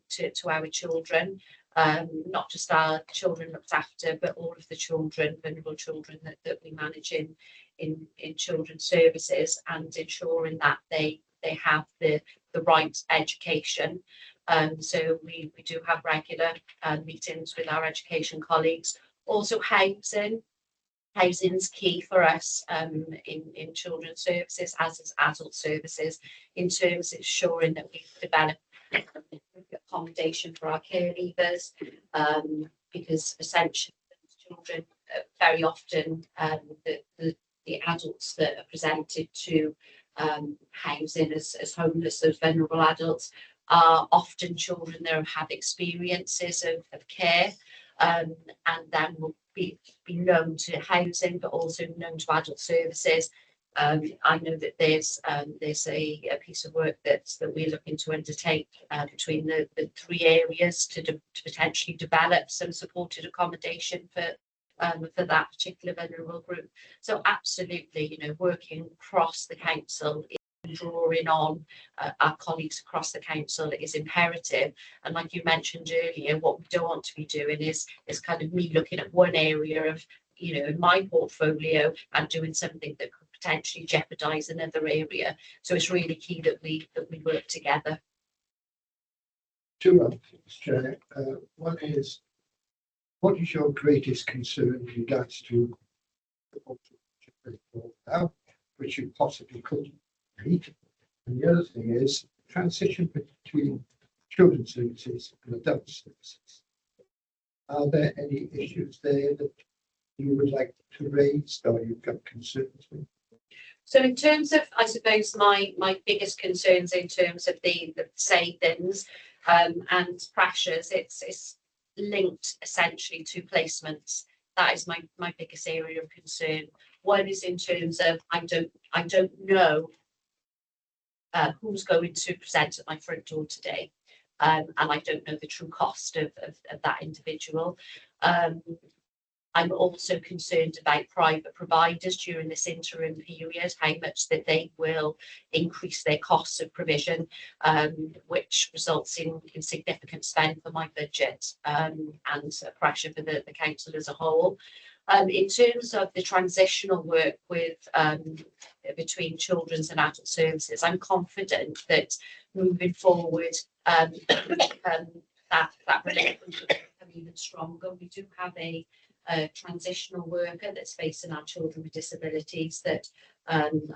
to our children. Not just our children looked after, but all of the children, vulnerable children that we manage in children's services, and ensuring that they have the right education. So we do have regular meetings with our education colleagues. Also housing's key for us in children's services, as is adult services, in terms of ensuring that we develop accommodation for our care leavers, because essentially children very often the adults that are presented to housing as homeless, those vulnerable adults, are often children that have experiences of care, and then will be known to housing, but also known to adult services. I know that there's a piece of work that we're looking to undertake between the three areas to potentially develop some supported accommodation for that particular vulnerable group. So absolutely, working across the council, drawing on our colleagues across the council is imperative. And like you mentioned earlier, what we don't want to be doing is kind of me looking at one area of, in my portfolio and doing something that could potentially jeopardize another area. So it's really key that we work together. Two other things, Chair. One is, what is your greatest concern in regards to the now, which you possibly could meet? And the other thing is transition between children's services and adult services. Are there any issues there that you would like to raise or you've got concerns with? So in terms of, I suppose, my biggest concerns in terms of the savings and pressures, it's linked essentially to placements. That is my biggest area of concern. One is in terms of I don't know who's going to present at my front door today, and I don't know the true cost of that individual. I'm also concerned about private providers during this interim period, how much that they will increase their costs of provision, which results in significant spend for my budget and pressure for the council as a whole. In terms of the transitional work with between children's and adult services, I'm confident that moving forward, that relationship will become even stronger. We do have a transitional worker that's facing our children with disabilities that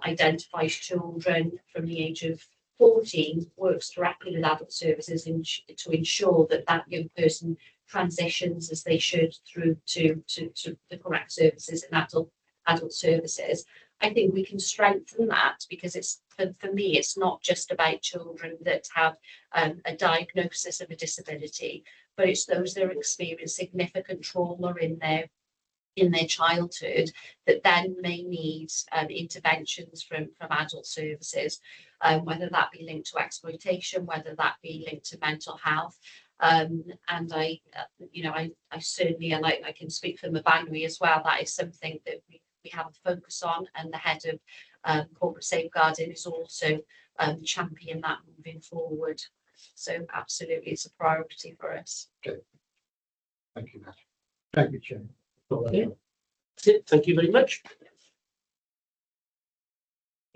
identifies children from the age of 14, works directly with adult services to ensure that that young person transitions as they should through to the correct services in adult services. I think we can strengthen that because it's for me, it's not just about children that have a diagnosis of a disability, but it's those that experience significant trauma in their childhood that then may need interventions from adult services, whether that be linked to exploitation, whether that be linked to mental health. And I certainly, and I can speak for Mabanui as well, that is something that we have a focus on, and the head of corporate safeguarding is also championing that moving forward. So absolutely, it's a priority for us. Okay. Thank you, Nat. Thank you, Chair. Okay. That's it. Thank you very much.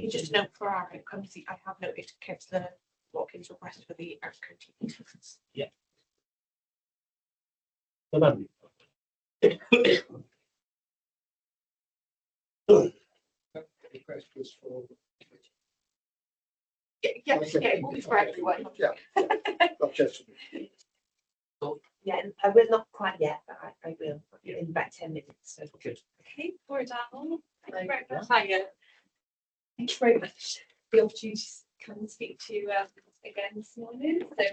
Just a note for our committee, I have noted Councillor Watkins' request for the activity. Yeah. Mabanui. Any questions for? Yeah, it will be for everyone. Yeah. Not just. Yeah, I will not quite yet, but I will in about 10 minutes. So. Good. Okay, for Daniel. Thank you very much. Hiya. Thank you very much for the opportunity to come and speak to you again this morning. So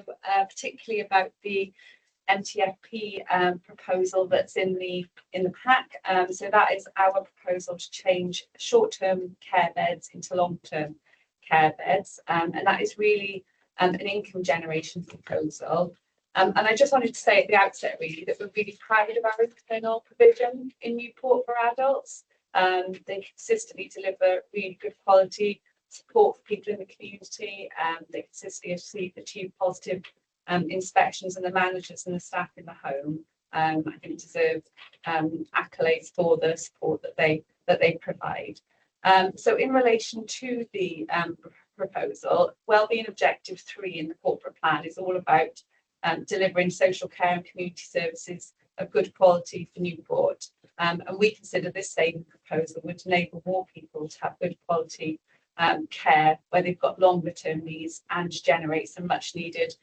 particularly about the MTFP proposal that's in the pack. So that is our proposal to change short-term care beds into long-term care beds, and that is really an income generation proposal. And I just wanted to say at the outset really that we're really proud of our internal provision in Newport for adults. They consistently deliver really good quality support for people in the community. They consistently achieve positive inspections, and the managers and the staff in the home I think deserve accolades for the support that they provide. So in relation to the proposal, wellbeing objective 3 in the corporate plan is all about delivering social care and community services of good quality for Newport. And we consider this saving proposal would enable more people to have good quality care where they've got longer term needs and generate some much needed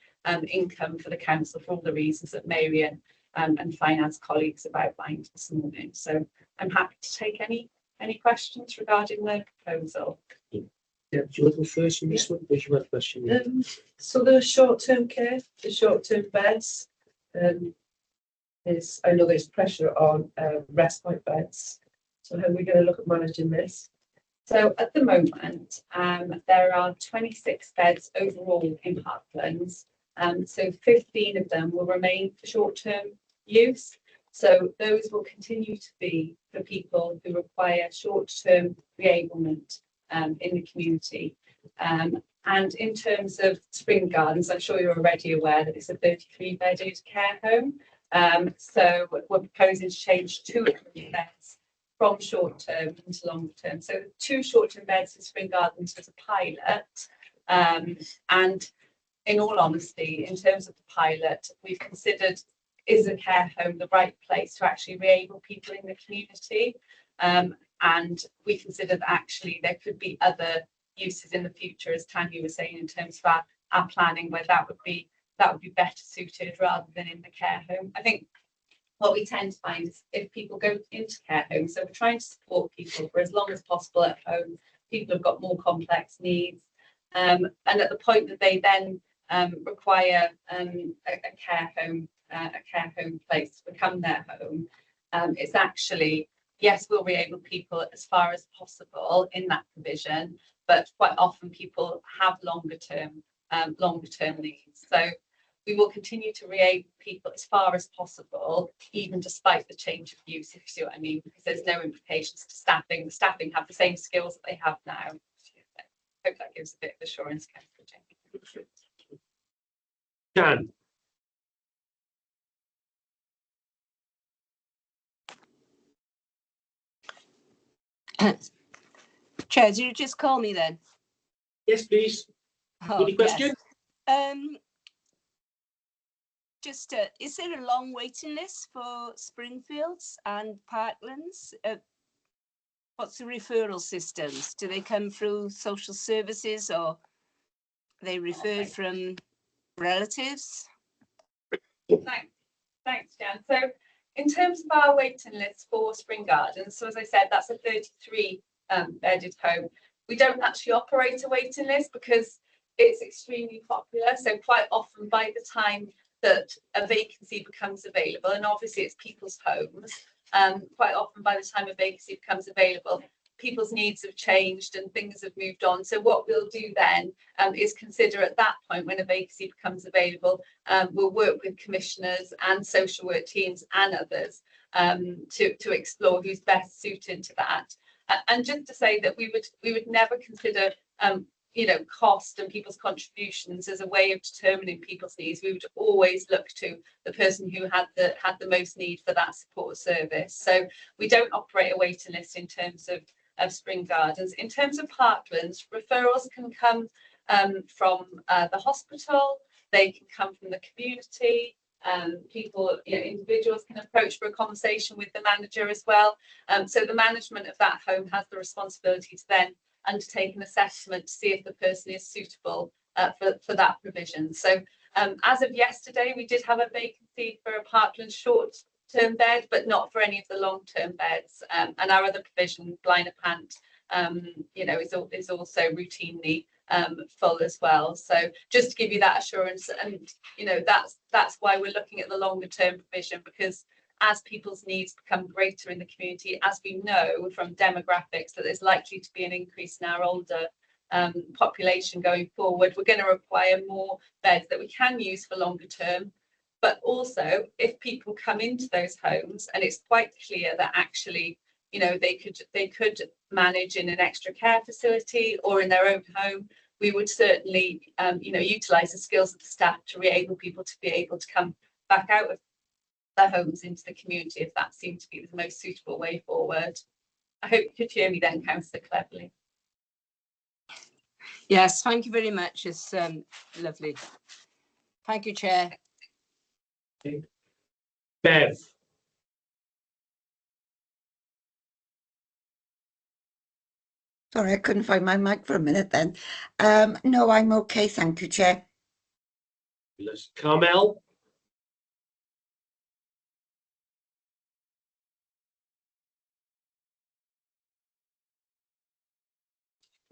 income for the council for all the reasons that Marion and finance colleagues have outlined this morning. So I'm happy to take any questions regarding the proposal. Yeah, do you want to go first in this one? Where's your question? So the short-term care, the short-term beds, I know there's pressure on respite beds. So how are we going to look at managing this? So at the moment, there are 26 beds overall in Parklands. So 15 of them will remain for short-term use. So those will continue to be for people who require short-term reablement in the community. And in terms of Spring Gardens, I'm sure you're already aware that it's a 33-bedded care home. So we're proposing to change 2 of the beds from short-term into long-term. So 2 short-term beds in Spring Gardens was a pilot. And in all honesty, in terms of the pilot, we've considered, is a care home the right place to actually reable people in the community? And we consider that actually there could be other uses in the future, as Tanya was saying, in terms of our planning, where that would be better suited rather than in the care home. I think what we tend to find is if people go into care homes, so we're trying to support people for as long as possible at home. People have got more complex needs, and at the point that they then require a care home place to become their home, it's actually, yes, we'll re-able people as far as possible in that provision, but quite often people have longer term needs. So we will continue to re-able people as far as possible, even despite the change of use, if you see what I mean, because there's no implications to staffing. The staffing have the same skills that they have now. Hope that gives a bit of assurance, Councillor Jenkins. Dan, Chair, did you just call me then? yes, please. Oh, Any question? yes. Just, is there a long waiting list for Springfields and Parklands? What's the referral systems? Do they come through social services, or are they referred from relatives? Thanks, Jan. So in terms of our waiting list for Spring Gardens, so as I said, that's a 33 bedded home. We don't actually operate a waiting list because it's extremely popular. So quite often by the time that a vacancy becomes available, and obviously it's people's homes, quite often by the time a vacancy becomes available, people's needs have changed and things have moved on. So what we'll do then is consider at that point when a vacancy becomes available, we'll work with commissioners and social work teams and others to explore who's best suited to that. And just to say that we would never consider cost and people's contributions as a way of determining people's needs. We would always look to the person who had the most need for that support service. So we don't operate a waiting list in terms of Spring Gardens. In terms of Parklands, referrals can come from the hospital, they can come from the community. People, individuals can approach for a conversation with the manager as well. So the management of that home has the responsibility to then undertake an assessment to see if the person is suitable for that provision. So as of yesterday, we did have a vacancy for a Parklands short-term bed, but not for any of the long-term beds. And our other provision, Blind Pant, is also routinely full as well. So just to give you that assurance, and that's why we're looking at the longer term provision, because as people's needs become greater in the community, as we know from demographics that there's likely to be an increase in our older population going forward, we're going to require more beds that we can use for longer term. But also, if people come into those homes and it's quite clear that actually, they could manage in an extra care facility or in their own home, we would certainly, utilise the skills of the staff to enable people to be able to come back out of their homes into the community if that seemed to be the most suitable way forward. I hope you could hear me then, Councillor Cleverly. Yes, thank you very much. It's lovely. Thank you, Chair. Bev. Sorry, I couldn't find my mic for a minute then. No, I'm okay, thank you, Chair. Carmel.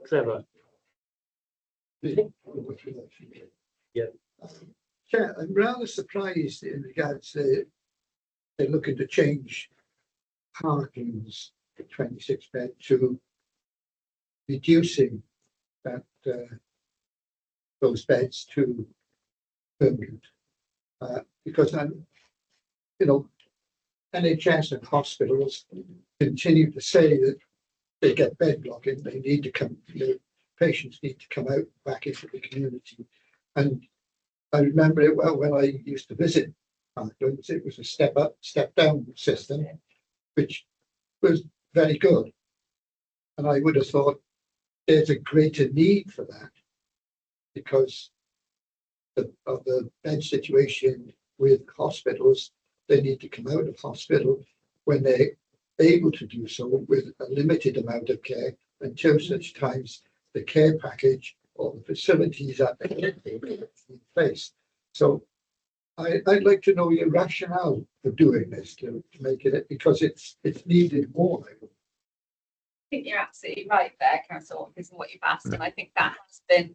Trevor. Yeah. Chair, I'm rather surprised in regards to they're looking to change Parklands to 26 bed to reducing that those beds to permanent, because NHS and hospitals continue to say that they get bed blocking, they need to come, patients need to come out back into the community. And I remember it well when I used to visit Parklands. It was a step up, step down system, which was very good. And I would have thought there's a greater need for that because of the bed situation with hospitals. They need to come out of hospital when they're able to do so with a limited amount of care until such times the care package or the facilities are in place. So I'd like to know your rationale for doing this to make it, because it's needed more. I think you're absolutely right there, Councillor Watkins, and what you've asked, and I think that has been,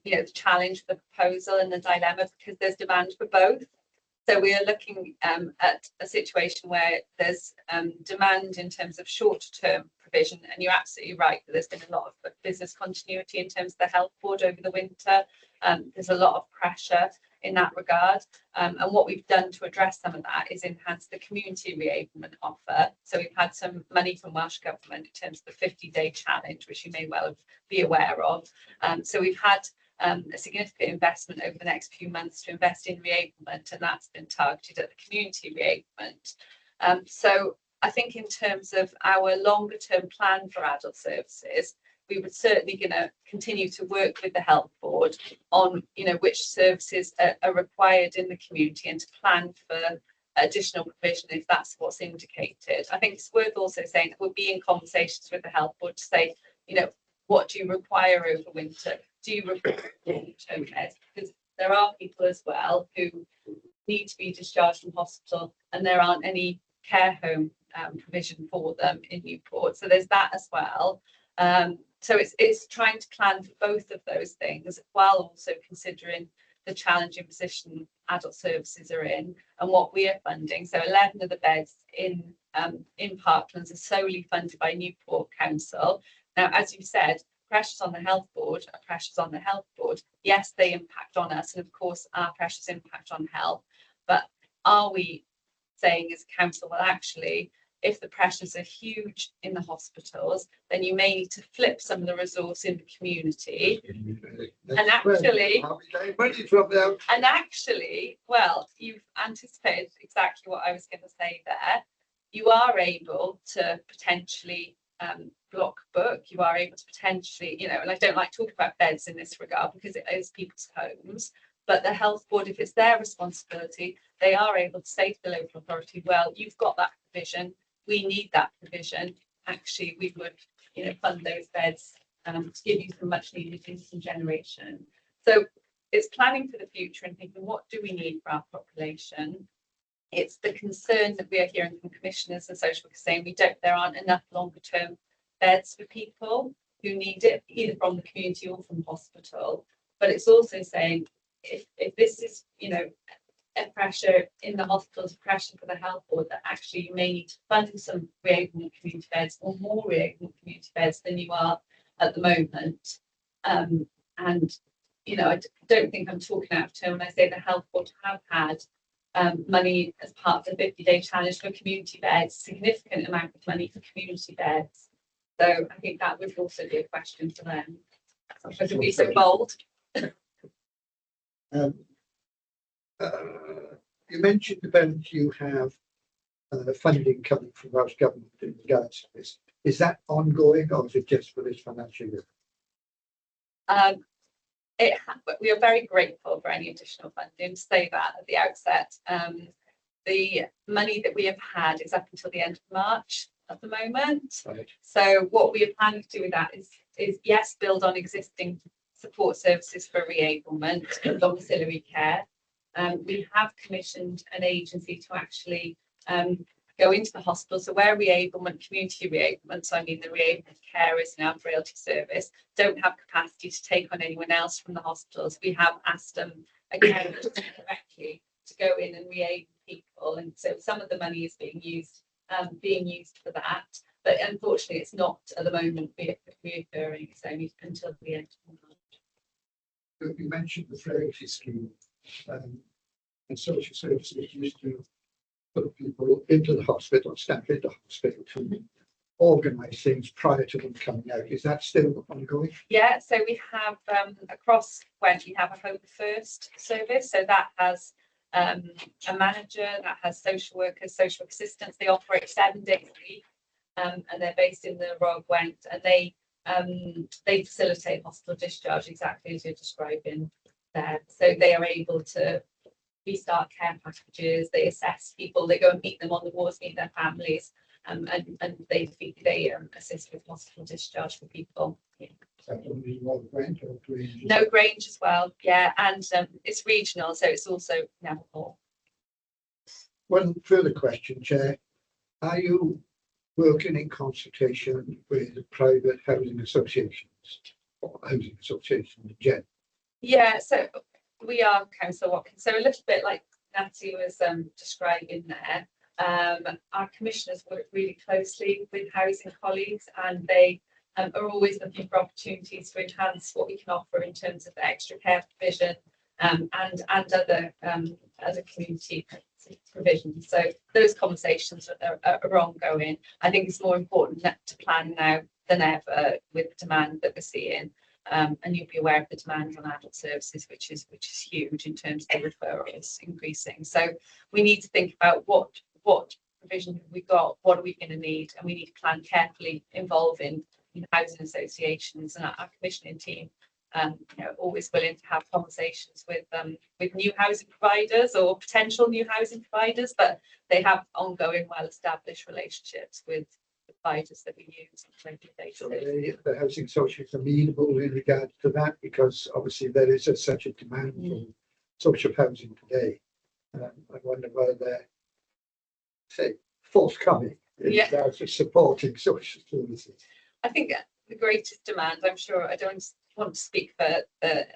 the challenge, the proposal, and the dilemma, because there's demand for both. So we are looking at a situation where there's demand in terms of short-term provision, and you're absolutely right that there's been a lot of business continuity in terms of the health board over the winter. There's a lot of pressure in that regard, and what we've done to address some of that is enhance the community reablement offer. So we've had some money from Welsh Government in terms of the 50-day challenge, which you may well be aware of. So we've had a significant investment over the next few months to invest in reablement, and that's been targeted at the community reablement. So I think in terms of our longer term plan for adult services, we would certainly going to continue to work with the health board on, which services are required in the community, and to plan for additional provision if that's what's indicated. I think it's worth also saying that we'll be in conversations with the health board to say, what do you require over winter? Do you require long-term care? Because there are people as well who need to be discharged from hospital, and there aren't any care home provision for them in Newport. So there's that as well. So it's trying to plan for both of those things while also considering the challenging position adult services are in and what we are funding. So 11 of the beds in Parklands are solely funded by Newport Council. Now, as you said, pressures on the health board are pressures on the health board. Yes, they impact on us, and of course our pressures impact on health. But are we saying as a council, well, actually, if the pressures are huge in the hospitals, then you may need to flip some of the resource in the community. And actually, well, you've anticipated exactly what I was going to say there. You are able to potentially block book. You are able to potentially, and I don't like talking about beds in this regard because it is people's homes. But the health board, if it's their responsibility, they are able to say to the local authority, well, you've got that provision. We need that provision. Actually, we would, fund those beds to give you some much needed income generation. So it's planning for the future and thinking, what do we need for our population? It's the concern that we are hearing from commissioners and social workers saying there aren't enough longer term beds for people who need it, either from the community or from hospital. But it's also saying if this is, a pressure in the hospitals, pressure for the health board, that actually you may need to fund some reablement community beds or more reablement community beds than you are at the moment. And I don't think I'm talking out of turn when I say the health board have had money as part of the 50-day challenge for community beds, significant amount of money for community beds. So I think that would also be a question for them. So to be so bold. You mentioned about you have funding coming from Welsh Government in regards to this. Is that ongoing, or is it just for this financial year? We are very grateful for any additional funding, to say that at the outset. The money that we have had is up until the end of March at the moment. Right. So what we are planning to do with that is yes, build on existing support services for reablement and domiciliary care. We have commissioned an agency to actually go into the hospital. So where reablement, community reablement, so I mean the reablement carers in our frailty service, don't have capacity to take on anyone else from the hospitals, we have asked them again directly to go in and reable people. And so some of the money is being used for that. But unfortunately, it's not at the moment reoccurring. It's only until the end of March. You mentioned the frailty scheme, and social services used to put people into the hospital, staff into hospital to organise things prior to them coming out. Is that still ongoing? Yeah, so we have across Gwent, we have a Home First service. So that has a manager, that has social workers, social assistants. They operate 7 days a week, and they're based in the Royal Gwent, and they facilitate hospital discharge exactly as you're describing there. So they are able to restart care packages, they assess people, they go and meet them on the wards, meet their families, and they assist with hospital discharge for people. Yeah. That only one Grange or Grange? No, Grange as well, yeah, and it's regional, so it's also Newport. One further question, Chair. Are you working in consultation with private housing associations or housing associations in general? Yeah, so we are, Councillor Watkins, so a little bit like Natty was describing there. Our commissioners work really closely with housing colleagues, and they are always looking for opportunities to enhance what we can offer in terms of extra care provision and other community provisions. So those conversations are ongoing. I think it's more important to plan now than ever with the demand that we're seeing. And you'll be aware of the demand on adult services, which is huge in terms of the referrals increasing. So we need to think about what provision have we got, what are we going to need, and we need to plan carefully involving housing associations and our commissioning team. Always willing to have conversations with new housing providers or potential new housing providers, but they have ongoing, well-established relationships with providers that we use on a regular basis. So the housing associations amenable in regard to that, because obviously there is such a demand for social housing today. I wonder whether they're, say, forthcoming in regards to supporting social services. I think the greatest demand, I'm sure, I don't want to speak for the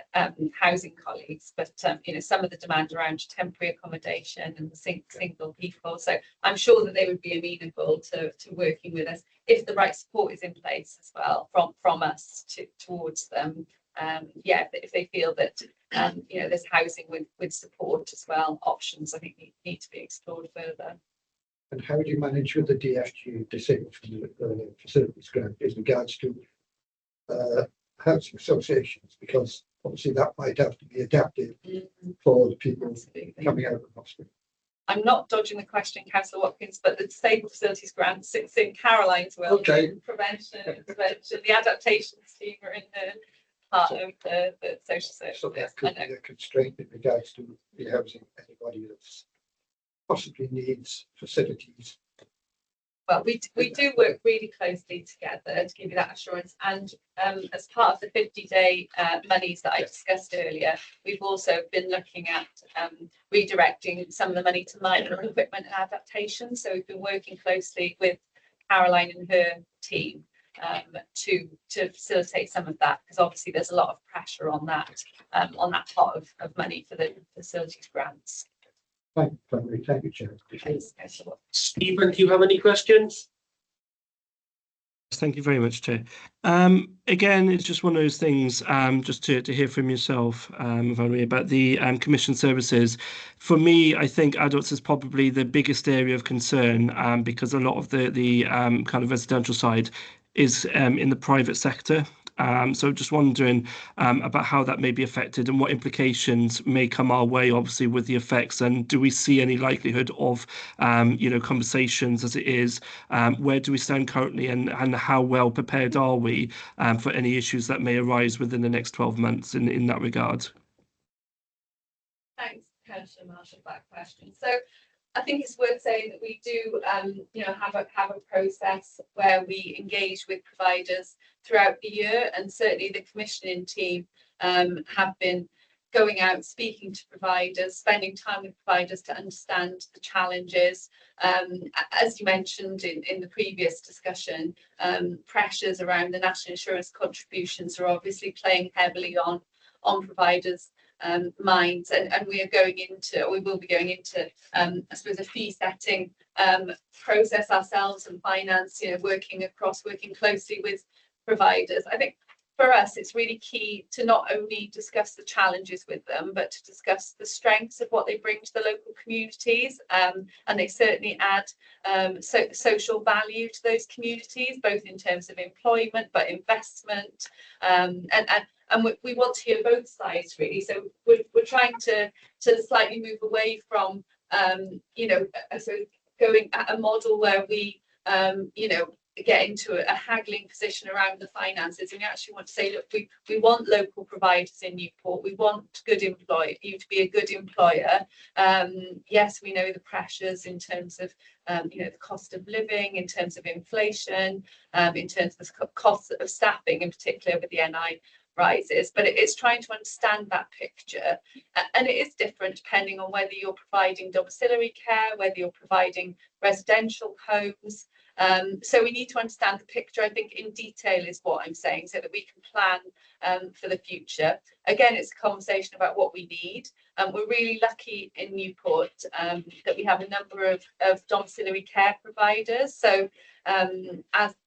housing colleagues, but some of the demand around temporary accommodation and single people. So I'm sure that they would be amenable to working with us if the right support is in place as well from us towards them. If they feel that there's housing with support as well, options I think need to be explored further. And how do you manage with the DFG disabled facilities grant in regards to housing associations? Because obviously that might have to be adapted for the people coming out of the hospital. I'm not dodging the question, Councillor Watkins, but the disabled facilities grant sits in Caroline's world. Okay. Prevention, intervention, the adaptations team are in the part of the social services. So that could be a constraint in regards to the housing anybody that's possibly needs facilities. Well, we do work really closely together to give you that assurance, and as part of the 50-day monies that I discussed earlier, we've also been looking at redirecting some of the money to minor equipment and adaptation. So we've been working closely with Caroline and her team to facilitate some of that, because obviously there's a lot of pressure on that pot of money for the facilities grants. Thank you, Chair. Stephen, do you have any questions? Thank you very much, Chair. Again, it's just one of those things, just to hear from yourself, Valerie, about the commission services. For me, I think adults is probably the biggest area of concern, because a lot of the kind of residential side is in the private sector. So just wondering about how that may be affected and what implications may come our way, obviously, with the effects. And do we see any likelihood of, conversations as it is? Where do we stand currently, and how well prepared are we for any issues that may arise within the next 12 months in that regard? Thanks, Councillor Marshall, for that question. So I think it's worth saying that we do, have a process where we engage with providers throughout the year, and certainly the commissioning team have been going out, speaking to providers, spending time with providers to understand the challenges. As you mentioned in the previous discussion, pressures around the national insurance contributions are obviously playing heavily on providers' minds, and we will be going into I suppose a fee setting process ourselves, and finance, working closely with providers. I think for us it's really key to not only discuss the challenges with them, but to discuss the strengths of what they bring to the local communities, and they certainly add social value to those communities, both in terms of employment but investment, and we want to hear both sides really. So we're trying to slightly move away from going at a model where we get into a haggling position around the finances, and we actually want to say, look, we want local providers in Newport. We want you to be a good employer. Yes, we know the pressures in terms of the cost of living, in terms of inflation, in terms of the cost of staffing, in particular with the NI rises, but it's trying to understand that picture, and it is different depending on whether you're providing domiciliary care, whether you're providing residential homes. So we need to understand the picture, I think, in detail is what I'm saying, so that we can plan for the future. Again, it's a conversation about what we need. We're really lucky in Newport that we have a number of domiciliary care providers. So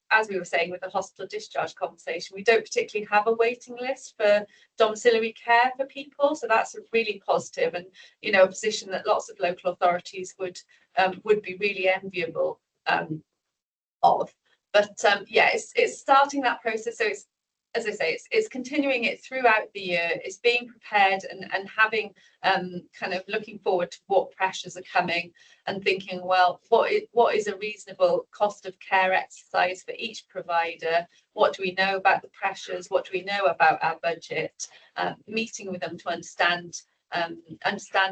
as we were saying with the hospital discharge conversation, we don't particularly have a waiting list for domiciliary care for people. So that's really positive, and a position that lots of local authorities would be really enviable of. But yeah, it's starting that process. So it's, as I say, it's continuing it throughout the year. It's being prepared and having kind of looking forward to what pressures are coming and thinking, well, what is a reasonable cost of care exercise for each provider? What do we know about the pressures? What do we know about our budget? Meeting with them to understand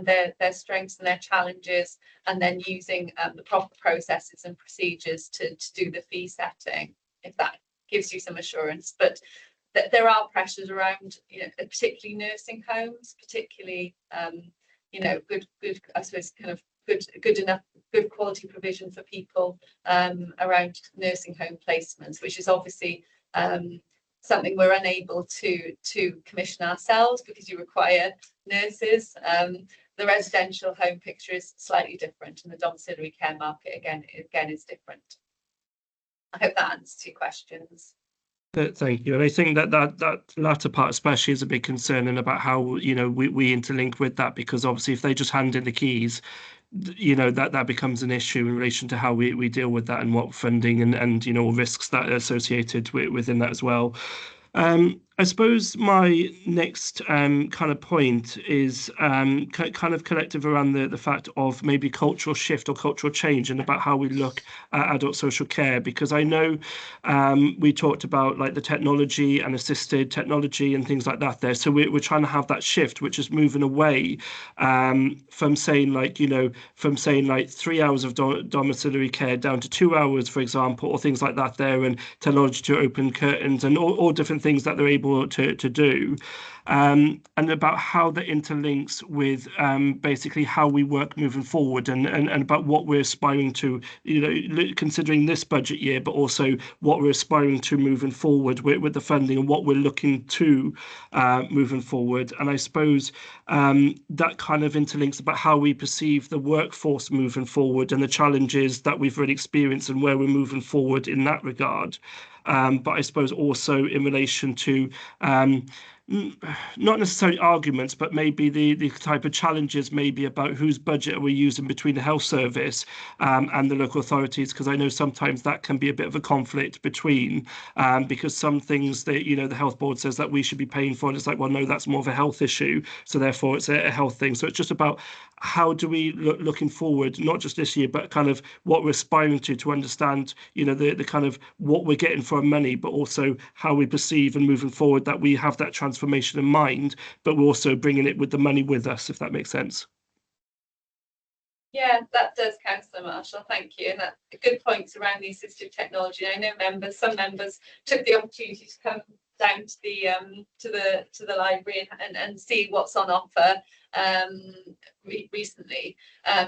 their strengths and their challenges, and then using the proper processes and procedures to do the fee setting, if that gives you some assurance. But there are pressures around, particularly nursing homes, particularly, good, I suppose, kind of good quality provision for people around nursing home placements, which is obviously something we're unable to commission ourselves because you require nurses. The residential home picture is slightly different, and the domiciliary care market again is different. I hope that answers your questions. Thank you. And I think that latter part especially is a big concern, and about how we interlink with that, because obviously if they just hand in the keys, that becomes an issue in relation to how we deal with that and what funding and risks that are associated within that as well. I suppose my next kind of point is kind of collective around the fact of maybe cultural shift or cultural change, and about how we look at adult social care, because I know we talked about like the technology and assisted technology and things like that there. So we're trying to have that shift, which is moving away from saying 3 hours of domiciliary care down to 2 hours, for example, or things like that there, and technology to open curtains and all different things that they're able to do, and about how that interlinks with basically how we work moving forward, and about what we're aspiring to, considering this budget year, but also what we're aspiring to moving forward with the funding, and what we're looking to moving forward. And I suppose that kind of interlinks about how we perceive the workforce moving forward, and the challenges that we've already experienced, and where we're moving forward in that regard. But I suppose also in relation to not necessarily arguments, but maybe the type of challenges, maybe about whose budget are we using between the health service and the local authorities, because I know sometimes that can be a bit of a conflict between, because some things that the health board says that we should be paying for, and it's like, well, no, that's more of a health issue, so therefore it's a health thing. So it's just about how do we looking forward, not just this year, but kind of what we're aspiring to understand, the kind of what we're getting for our money, but also how we perceive and moving forward, that we have that transformation in mind, but we're also bringing it with the money with us, if that makes sense. Yeah, that does, Councillor Marshall. Thank you. And that's a good points around the assistive technology. I know some members took the opportunity to come down to the library and see what's on offer recently.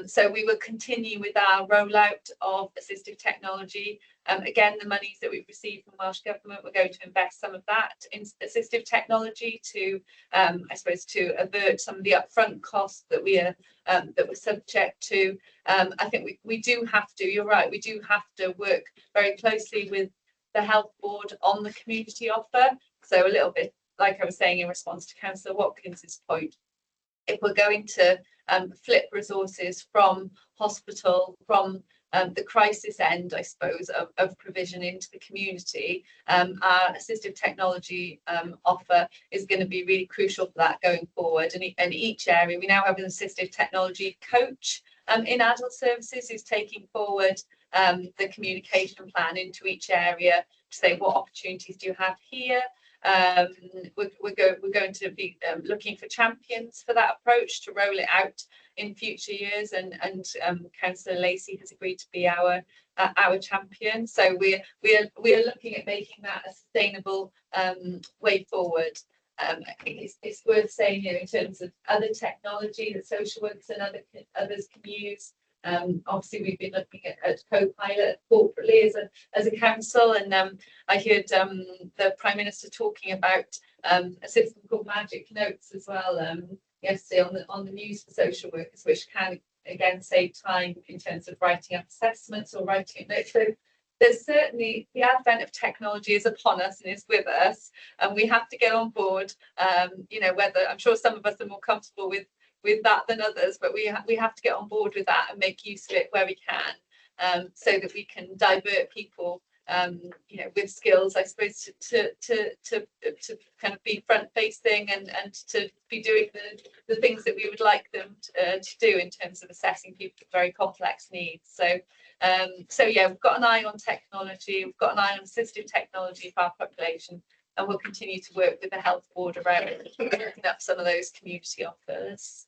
So we will continue with our rollout of assistive technology. Again, the monies that we've received from Welsh Government, we're going to invest some of that in assistive technology to, I suppose, to avert some of the upfront costs that we're subject to. I think we do have to, you're right, we do have to work very closely with the health board on the community offer. So a little bit like I was saying in response to Councillor Watkins's point, if we're going to flip resources from hospital, from the crisis end, I suppose, of provision into the community, our assistive technology offer is going to be really crucial for that going forward. And each area, we now have an assistive technology coach in adult services who's taking forward the communication plan into each area to say what opportunities do you have here. We're going to be looking for champions for that approach to roll it out in future years, and Councillor Lacey has agreed to be our champion. So we are looking at making that a sustainable way forward. I think it's worth saying here in terms of other technology that social workers and others can use. Obviously, we've been looking at co-pilot corporately as a council, and I heard the Prime Minister talking about a system called Magic Notes as well yesterday on the news for social workers, which can again save time in terms of writing up assessments or writing notes. So there's certainly the advent of technology is upon us and is with us, and we have to get on board. Whether I'm sure some of us are more comfortable with that than others, but we have to get on board with that and make use of it where we can, so that we can divert people, with skills, I suppose, to kind of be front facing and to be doing the things that we would like them to do in terms of assessing people with very complex needs. So yeah, we've got an eye on technology, we've got an eye on assistive technology for our population, and we'll continue to work with the health board around opening up some of those community offers.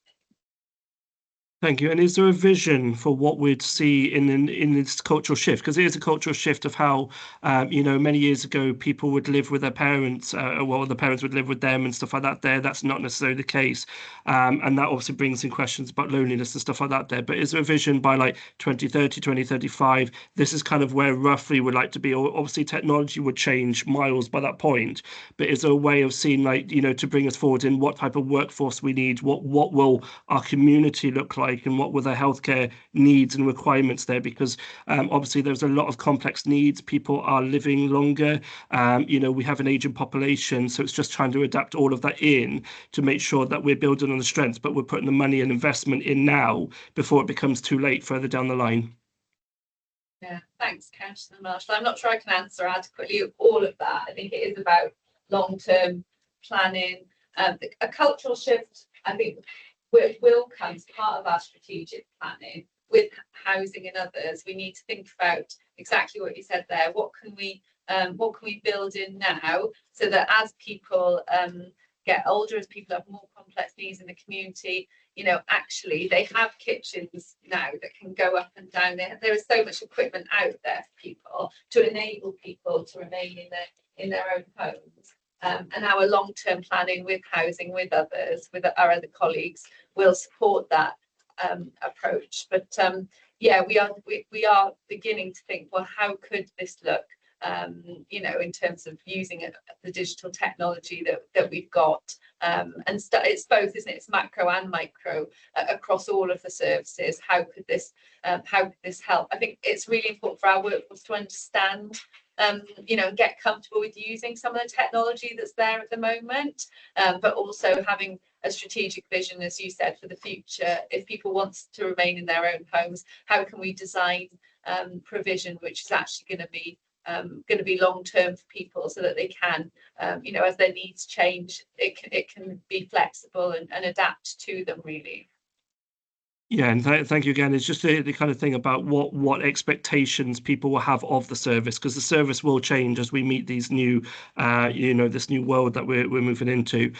Thank you. And is there a vision for what we'd see in this cultural shift? Because it is a cultural shift of how, many years ago people would live with their parents, well, the parents would live with them and stuff like that. That's not necessarily the case, and that obviously brings in questions about loneliness and stuff like that. There, but is there a vision by like 2030, 2035? This is kind of where roughly we'd like to be. Obviously, technology would change miles by that point, but is there a way of seeing, like, to bring us forward in what type of workforce we need? What will our community look like? And what were the healthcare needs and requirements there? Because obviously there's a lot of complex needs. People are living longer. We have an aging population, so it's just trying to adapt all of that in to make sure that we're building on the strengths, but we're putting the money and investment in now before it becomes too late further down the line. Yeah, thanks, Councillor Marshall. I'm not sure I can answer adequately all of that. I think it is about long-term planning. A cultural shift, I think, will come as part of our strategic planning with housing and others. We need to think about exactly what you said there. What can we build in now so that as people get older, as people have more complex needs in the community, actually they have kitchens now that can go up and down. There is so much equipment out there for people to enable people to remain in their own homes. And our long-term planning with housing, with others, with our other colleagues, will support that approach. But yeah, we are beginning to think, well, how could this look? In terms of using the digital technology that we've got, and it's both, isn't it? It's macro and micro across all of the services. How could this help? I think it's really important for our workforce to understand. And get comfortable with using some of the technology that's there at the moment, but also having a strategic vision, as you said, for the future. If people want to remain in their own homes, how can we design provision which is actually going to be long term for people, so that they can, as their needs change, it can be flexible and adapt to them, really. Yeah, and thank you again. It's just the kind of thing about what expectations people will have of the service, because the service will change as we meet these new, this new world that we're moving into.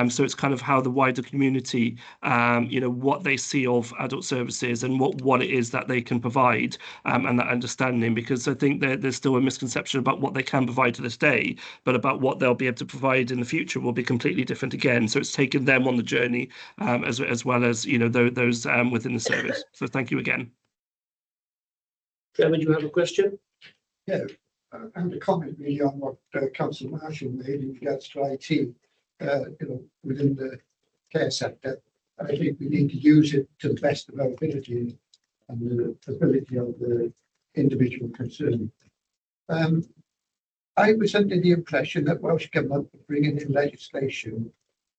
So it's kind of how the wider community, what they see of adult services and what it is that they can provide, and that understanding. Because I think there's still a misconception about what they can provide to this day, but about what they'll be able to provide in the future will be completely different again. So it's taking them on the journey, as well as those within the service. So thank you again. Chairman, do you have a question? Yeah, and a comment really on what Councillor Marshall made in regards to IT, within the care sector. I think we need to use it to the best of our ability and the ability of the individual concerned. I was under the impression that Welsh Government were bringing in legislation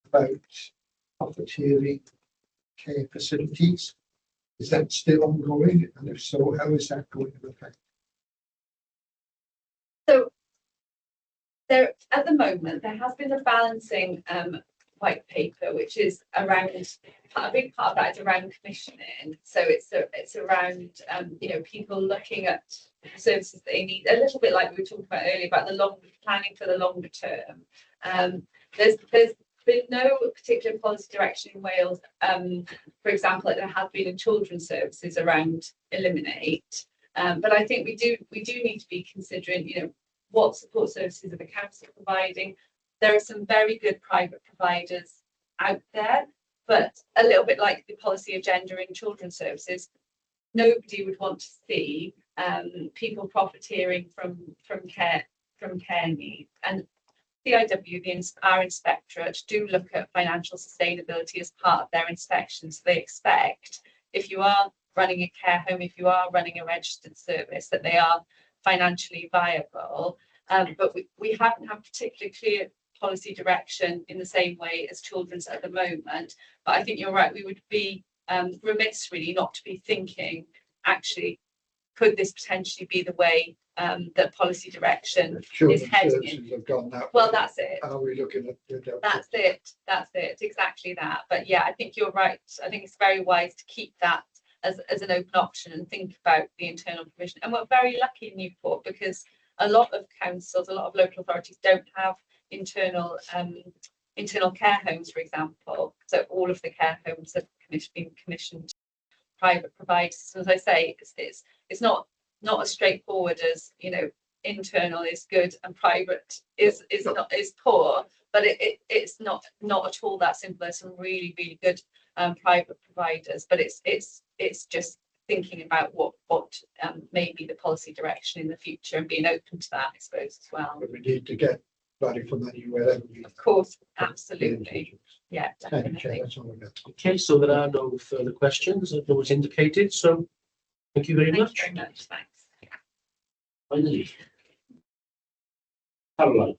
about profiteering care facilities. Is that still ongoing? And if so, how is that going to affect? So there, at the moment, there has been a balancing white paper, which is around, a big part of that is around commissioning. So it's around, you know, people looking at services they need, a little bit like we were talking about earlier about the long planning for the longer term. There's been no particular policy direction in Wales, for example, like there has been in children's services around eliminate. But I think we do need to be considering, you know, what support services are the council providing. There are some very good private providers out there, but a little bit like the policy agenda in children's services, nobody would want to see people profiteering from care needs. And CIW, our inspectorate, do look at financial sustainability as part of their inspections. They expect if you are running a care home, if you are running a registered service, that they are financially viable. But we haven't had particularly clear policy direction in the same way as children's at the moment. But I think you're right, we would be remiss really not to be thinking, actually, could this potentially be the way that policy direction is heading in? Have gone that well, way. that's it. How are we looking at That's it, exactly that. But yeah, I think you're right. I think it's very wise to keep that as an open option and think about the internal provision. And we're very lucky in Newport because a lot of councils, a lot of local authorities don't have internal care homes, for example. So all of the care homes have been commissioned private providers. So as I say, it's not as straightforward as, you know, internal is good and private is poor, but it's not at all that simple. There's some really good private providers, but it's just thinking about what may be the policy direction in the future and being open to that, I suppose, as well. But we need to get value for money wherever we. Of course, absolutely. Yeah, Thank you, Chair. definitely. That's all I've got. Okay, so there are no further questions, as was indicated, so thank you very Thank you much. very much. Thanks. Finally. Caroline.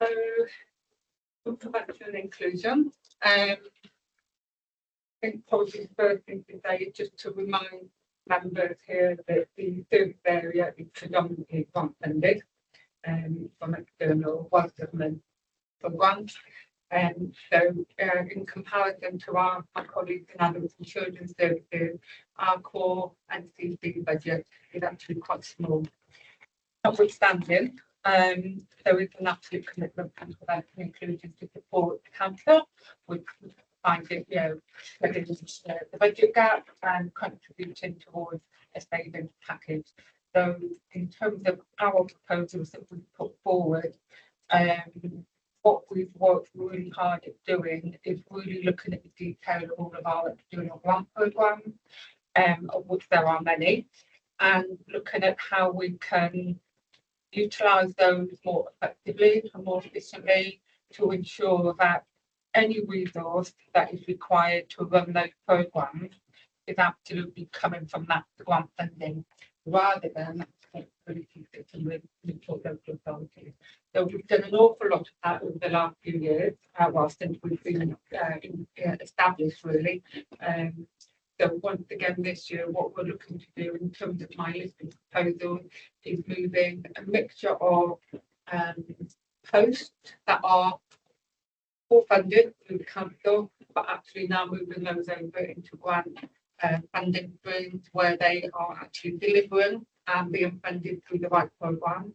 So, we'll come back to an inclusion. I think probably the first thing to say is just to remind members here that the service area is predominantly grant funded from external work government grants. So in comparison to my colleagues in adults and children's services, our core NCC budget is actually quite small. Notwithstanding, there is an absolute commitment from prevention inclusion to support the council with finding, you know, filling the budget gap and contributing towards a savings package. So in terms of our proposals that we put forward, what we've worked really hard at doing is really looking at the detail of all of our external grant programmes, of which there are many, and looking at how we can utilise those more effectively and more efficiently to ensure that any resource that is required to run those programmes is absolutely coming from that grant funding rather than responsibility sitting with Newport local authorities. So we've done an awful lot of that over the last few years, well, since we've been established really. So once again this year, what we're looking to do in terms of my list of proposals is moving a mixture of posts that are all funded through the council, but actually now moving those over into grant funding streams where they are actually delivering and being funded through the right programme.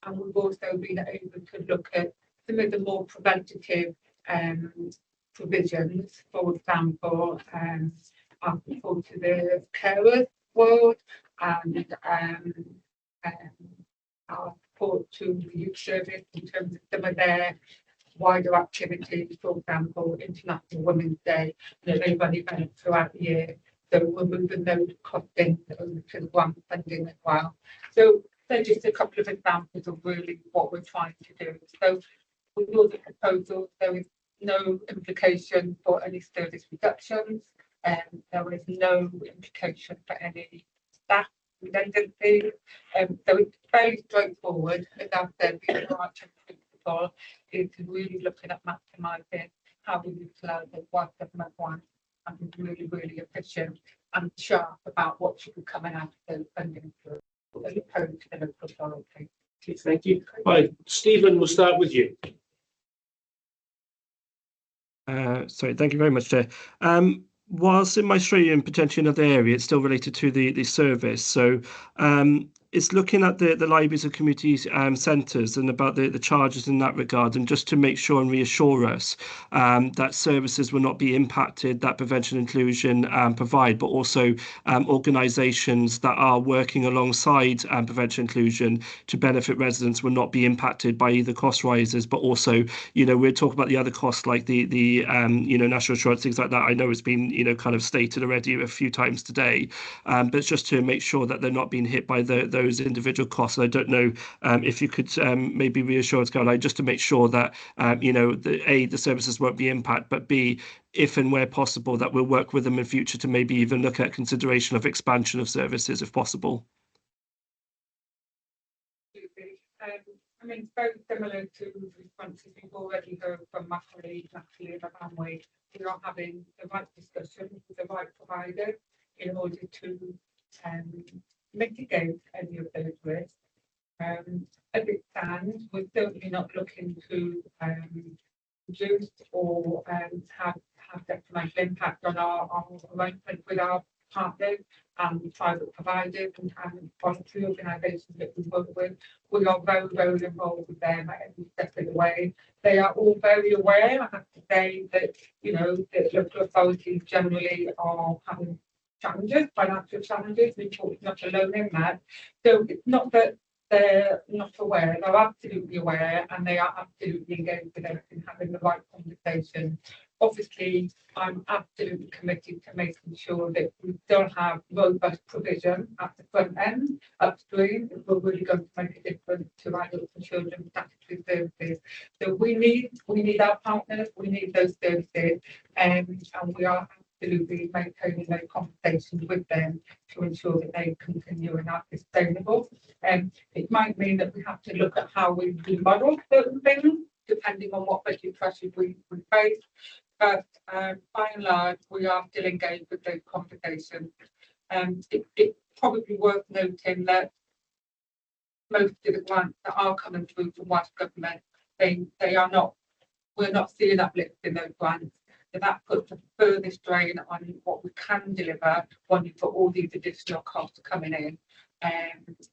And we've also been able to look at some of the more preventative provisions, for example, our support to the carers world and our support to the youth service in terms of some of their wider activities, for example, International Women's Day. You know, they run events throughout the year. So we're moving those costings over to the grant funding as well. So they're just a couple of examples of really what we're trying to do. So with all the proposals, there is no implication for any service reductions. There is no implication for any staff redundancy. So it's fairly straightforward. As I've said, the overarching principle is really looking at maximising how we utilise what government wants and be really, really efficient and sharp about what should be coming out of those funding as opposed to the local authority. Thank you. Right, Stephen, we'll start with you. Sorry, thank you very much, Chair. Whilst it might stray you in potentially another area, it's still related to the service. So it's looking at the libraries and community centres and about the charges in that regard, and just to make sure and reassure us that services will not be impacted that prevention inclusion provide, but also organisations that are working alongside prevention inclusion to benefit residents will not be impacted by either cost rises, but also, you know, we're talking about the other costs like the you know, national insurance, things like that. I know it's been, you know, kind of stated already a few times today, but it's just to make sure that they're not being hit by those individual costs. I don't know if you could maybe reassure us, Caroline, just to make sure that you know, the services won't be impacted, but B, if and where possible, that we'll work with them in future to maybe even look at consideration of expansion of services if possible. I mean, it's very similar to responses we've already heard from my colleagues actually in the family. We are having the right discussion with the right provider in order to mitigate any of those risks. As it stands, we're certainly not looking to reduce or have detrimental impact on our arrangement with our partners and private providers and voluntary organisations that we work with. We are very, very involved with them at every step of the way. They are all very aware, I have to say, that, you know, that local authorities generally are having challenges, financial challenges. Newport is not alone in that. So it's not that they're not aware, they're absolutely aware, and they are absolutely engaged with us in having the right conversation. Obviously, I'm absolutely committed to making sure that we still have robust provision at the front end, upstream, if we're really going to make a difference to adults and children statutory services. So we need our partners, we need those services, and we are absolutely maintaining those conversations with them to ensure that they continue and are sustainable. It might mean that we have to look at how we remodel certain things, depending on what budget pressures we face. But by and large, we are still engaged with those conversations. It's probably worth noting that most of the grants that are coming through from West Government, they are not, we're not seeing uplift in those grants. So that puts a further strain on what we can deliver when you've got all these additional costs coming in.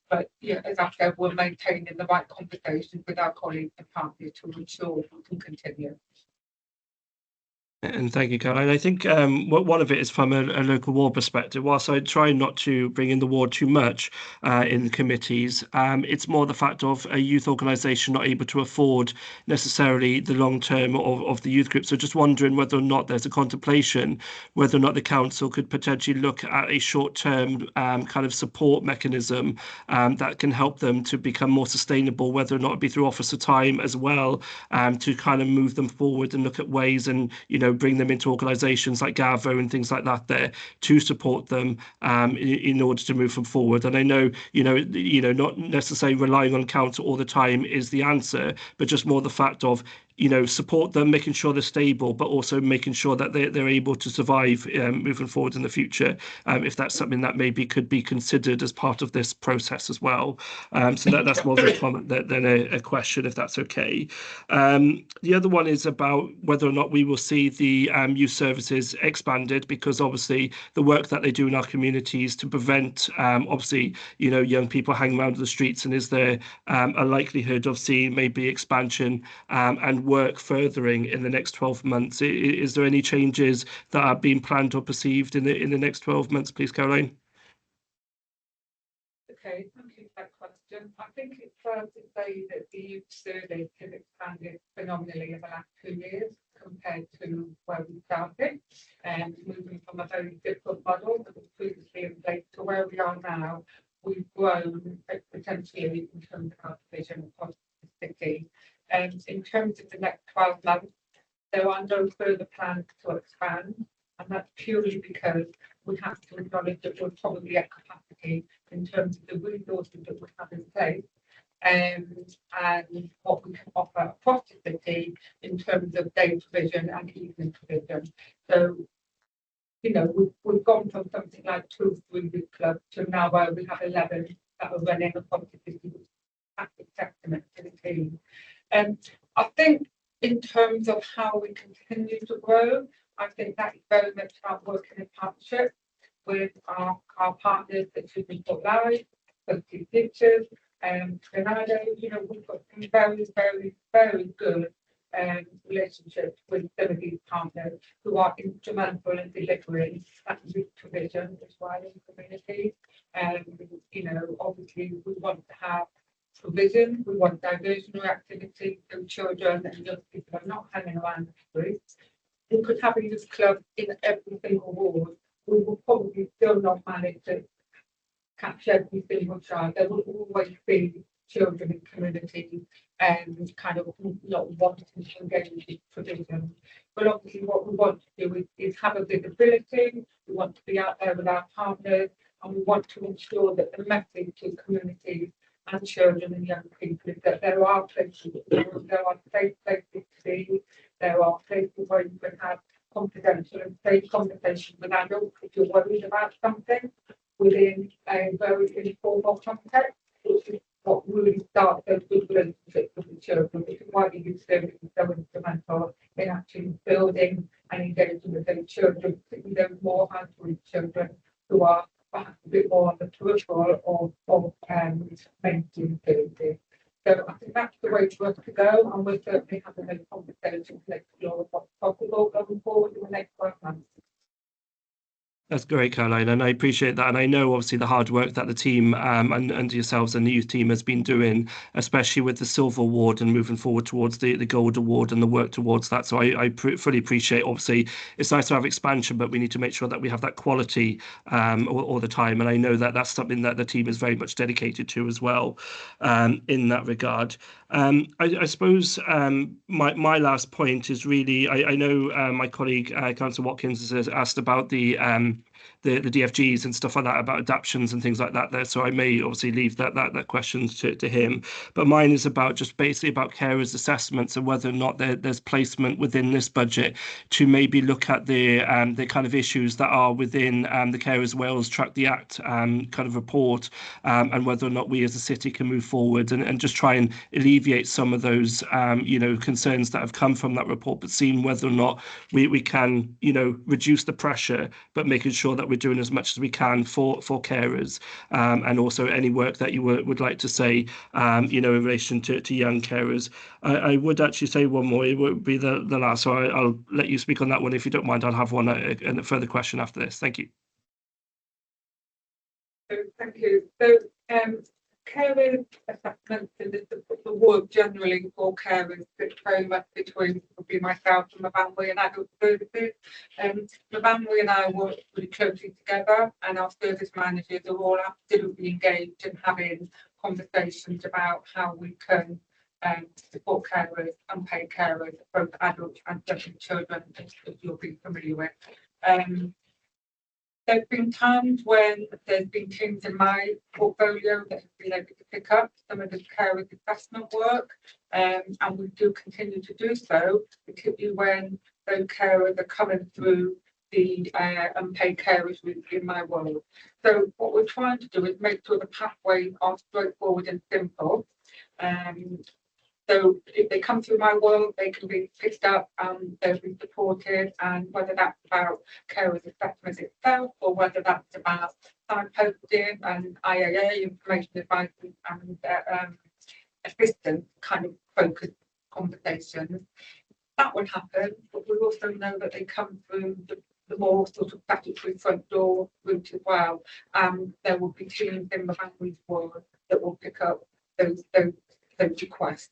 But yeah, as I said, we're maintaining the right conversations with our colleagues and partners to ensure we can continue. And thank you, Caroline. I think one of it is from a local ward perspective. Whilst I try not to bring in the ward too much in committees, it's more the fact of a youth organisation not able to afford necessarily the long term of the youth group. So just wondering whether or not there's a contemplation, whether or not the council could potentially look at a short term kind of support mechanism that can help them to become more sustainable, whether or not it be through officer time as well, to kind of move them forward and look at ways and, you know, bring them into organisations like Gavo and things like that there to support them in order to move them forward. And I know, you know, not necessarily relying on council all the time is the answer, but just more the fact of, you know, support them, making sure they're stable, but also making sure that they're able to survive moving forward in the future, if that's something that maybe could be considered as part of this process as well. So that's more of a comment than a question, if that's okay. The other one is about whether or not we will see the youth services expanded, because obviously the work that they do in our communities to prevent, obviously, you know, young people hanging around the streets, and is there a likelihood of seeing maybe expansion and work furthering in the next 12 months? Is there any changes that are being planned or perceived in the next 12 months, please, Caroline? Okay, thank you for that question. I think it's fair to say that the youth service has expanded phenomenally in the last 2 years compared to where we started, and moving from a very different model that was previously in place to where we are now. We've grown potentially in terms of our provision across the city. And in terms of the next 12 months, there are no further plans to expand, and that's purely because we have to acknowledge that we're probably at capacity in terms of the resources that we have in place, and what we can offer across the city in terms of day provision and evening provision. So, you know, we've gone from something like 2 or 3 week clubs to now where we have 11 that are running across the city, which is a testament to the team. I think in terms of how we continue to grow, I think that is very much about working in partnership with our partners that should be put live, Positive Pictures, Granado. You know, we've got some very, very, very good relationships with some of these partners who are instrumental in delivering that youth provision as well in communities. You know, obviously we want to have provision, we want diversionary activity so children and young people are not hanging around the streets. We could have a youth club in every single ward. We will probably still not manage to catch every single child. There will always be children in communities and kind of not wanting to engage in provision. But obviously what we want to do is have a visibility, we want to be out there with our partners, and we want to ensure that the message to communities and children and young people is that there are places, there are safe places to be, there are places where you can have confidential and safe conversations with adults if you're worried about something within a very informal context, which is what really starts those good relationships with the children, which is why the youth service is so instrumental in actually building and engaging with those children, particularly those more hard-to-reach children who are perhaps a bit more on the peripheral of mainstream services. So I think that's the way for us to go, and we're certainly having those conversations to explore what's possible going forward in the next 12 months. That's great, Caroline, and I appreciate that. And I know obviously the hard work that the team and yourselves and the youth team has been doing, especially with the Silver Award and moving forward towards the Gold Award and the work towards that. So I fully appreciate, obviously, it's nice to have expansion, but we need to make sure that we have that quality all the time. And I know that that's something that the team is very much dedicated to as well in that regard. I suppose my last point is really, I know my colleague, Councillor Watkins, has asked about the DFGs and stuff like that, about adaptions and things like that there. So I may obviously leave that question to him. But mine is about just basically about carers assessments and whether or not there's placement within this budget to maybe look at the kind of issues that are within the Carers Wales Track the Act kind of report, and whether or not we as a city can move forward and just try and alleviate some of those concerns that have come from that report, but seeing whether or not we can reduce the pressure, but making sure that we're doing as much as we can for carers, and also any work that you would like to say in relation to young carers. I would actually say one more, it would be the last, so I'll let you speak on that one if you don't mind. I'll have one a further question after this. Thank you. Thank you. So carers assessments and the work generally for carers fits very much between probably myself and Mabanwy and adult services. Mabanwy and I work really closely together, and our service managers are all absolutely engaged in having conversations about how we can support carers, unpaid carers, both adults and children, as you'll be familiar with. There's been times when there's been teams in my portfolio that have been able to pick up some of the carers assessment work, and we do continue to do so, particularly when those carers are coming through the unpaid carers route in my world. So what we're trying to do is make sure the pathways are straightforward and simple. So if they come through my world, they can be picked up and they'll be supported, and whether that's about carers assessment itself or whether that's about signposting and IAA, information advice and assistance kind of focused conversations, that would happen. But we also know that they come through the more sort of statutory front door route as well. There will be teams in the Mabanwy's world that will pick up those requests.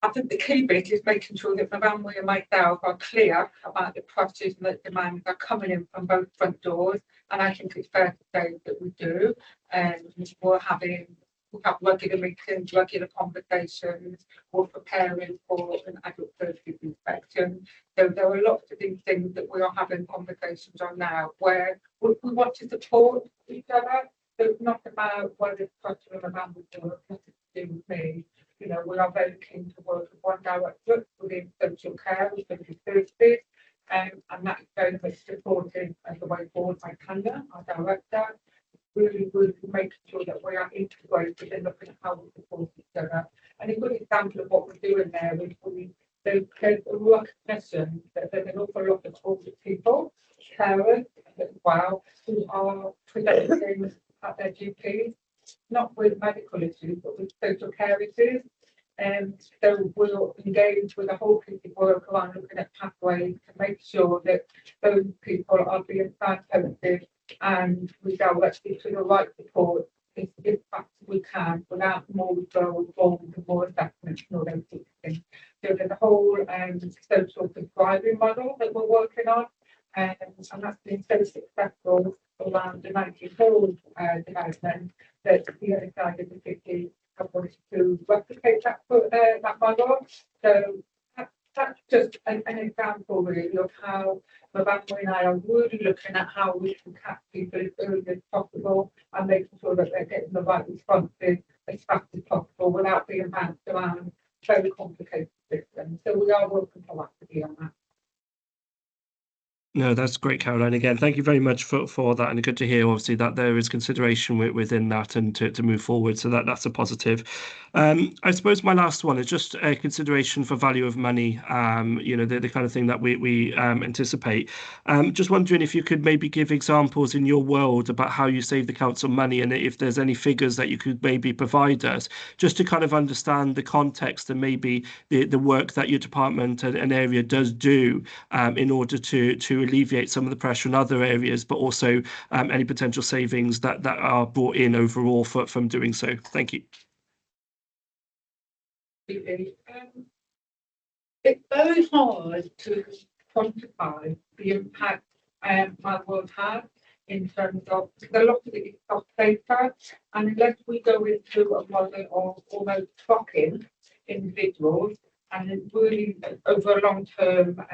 I think the key bit is making sure that Mabanwy and myself are clear about the pressures and the demands that are coming in from both front doors, and I think it's fair to say that we do. And we're having we have regular meetings, regular conversations, we're preparing for an adult services inspection. So there are lots of these things that we are having conversations on now where we want to support each other. So it's not about whether it's question of a man with nothing to do with me. You know, we are very keen to work with one director within social care, with social services, and that is very much supported as the way forward by Tanya, our director. Really making sure that we are integrated and looking at how we support each other. And a good example of what we're doing there is there's a recognition that there's an awful lot of older people, carers as well, who are presenting at their GPs, not with medical issues, but with social care issues. And so we'll engage with a whole piece of work around looking at pathways to make sure that those people are being signposted and we directly to the right support if fact we can without more withdrawal forms and more assessments and all those sorts of things. So there's a whole social prescribing model that we're working on, and that's been so successful around the 94 development that the other side of the city have wanted to replicate that model. So that's just an example really of how Mabamba and I are really looking at how we can catch people as early as possible and making sure that they're getting the right responses as fast as possible without being bounced around very complicated systems. So we are working proactively on that. No, that's great, Caroline. Again, thank you very much for that, and good to hear, obviously, that there is consideration within that and to move forward. So that's a positive. I suppose my last one is just a consideration for value of money. You know, the kind of thing that we anticipate. Just wondering if you could maybe give examples in your world about how you save the council money, and if there's any figures that you could maybe provide us, just to kind of understand the context and maybe the work that your department and area does do in order to alleviate some of the pressure in other areas, but also any potential savings that are brought in overall from doing so. Thank you. It's very hard to quantify the impact my work has in terms of, because a lot of it is soft data, and unless we go into a model of almost tracking individuals and really over a long term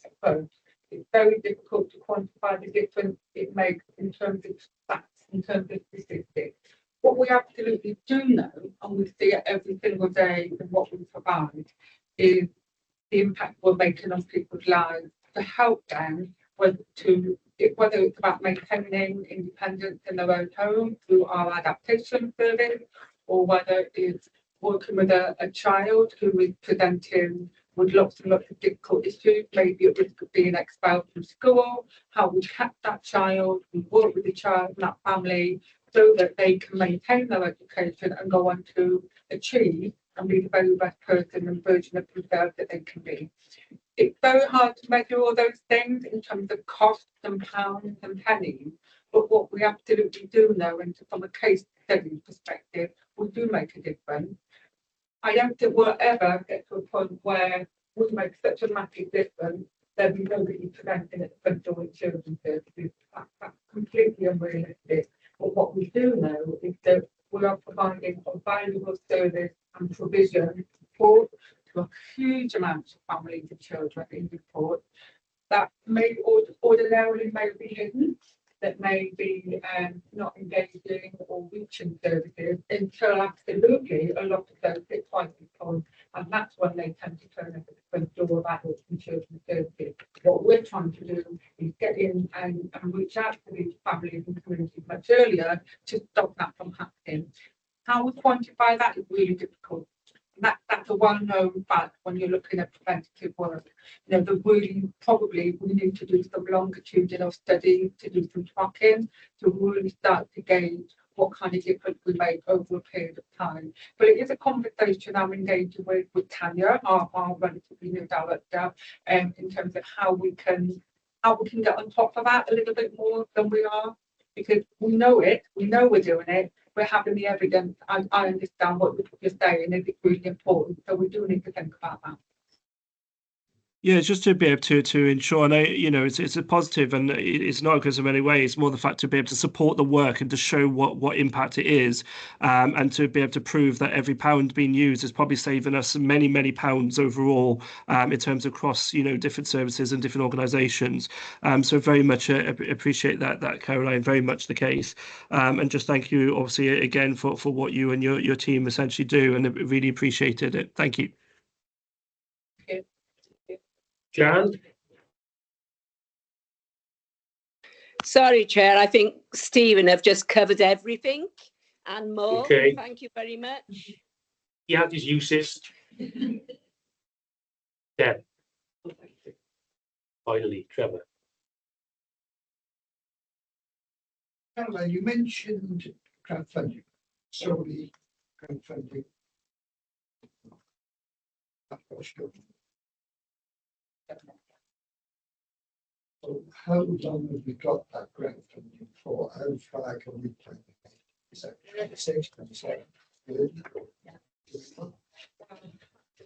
approach, it's very difficult to quantify the difference it makes in terms of stats, in terms of statistics. What we absolutely do know, and we see it every single day in what we provide, is the impact we're making on people's lives to help them, whether it's about maintaining independence in their own home through our adaptation service, or whether it's working with a child who is presenting with lots and lots of difficult issues, maybe at risk of being expelled from school, how we catch that child, we work with the child and that family so that they can maintain their education and go on to achieve and be the very best person and version of themselves that they can be. It's very hard to measure all those things in terms of costs and pounds and pennies, but what we absolutely do know, and from a case study perspective, we do make a difference. I don't think we'll ever get to a point where we make such a massive difference that we know that you're presenting at the front door with children's services. That's completely unrealistic. But what we do know is that we are providing a valuable service and provision support to a huge amount of families and children in Newport that may ordinarily be hidden, that may be not engaging or reaching services until absolutely a lot of those hit twice before, and that's when they tend to turn up at the front door of adults and children's services. What we're trying to do is get in and reach out to these families and communities much earlier to stop that from happening. How we quantify that is really difficult. That's a well-known fact when you're looking at preventative work. You know, we need to do some longitudinal studies, to do some tracking, to really start to gauge what kind of difference we make over a period of time. But it is a conversation I'm engaging with Tanya, our relatively new director, in terms of how we can get on top of that a little bit more than we are, because we know we're doing it. We're having the evidence, and I understand what you're saying is it's really important. So we do need to think about that. Yeah, just to be able to ensure, and it's a positive, and it's not because in many ways, more the fact to be able to support the work and to show what impact it is, and to be able to prove that every pound being used is probably saving us many pounds overall, in terms of across different services and different organisations. So very much appreciate that, Caroline, very much the case, and just thank you obviously again for what you and your team essentially do, and really appreciated it. Thank you. Jan? Sorry, Chair, I think Stephen have just covered everything and more. Okay. Thank you very much. He had his uses. Deb. Finally, Trevor. Caroline, you mentioned crowdfunding, solely crowdfunding. That was good. So how long have we got that grant funding for? How far can we plan? Is that 26, 27? It's a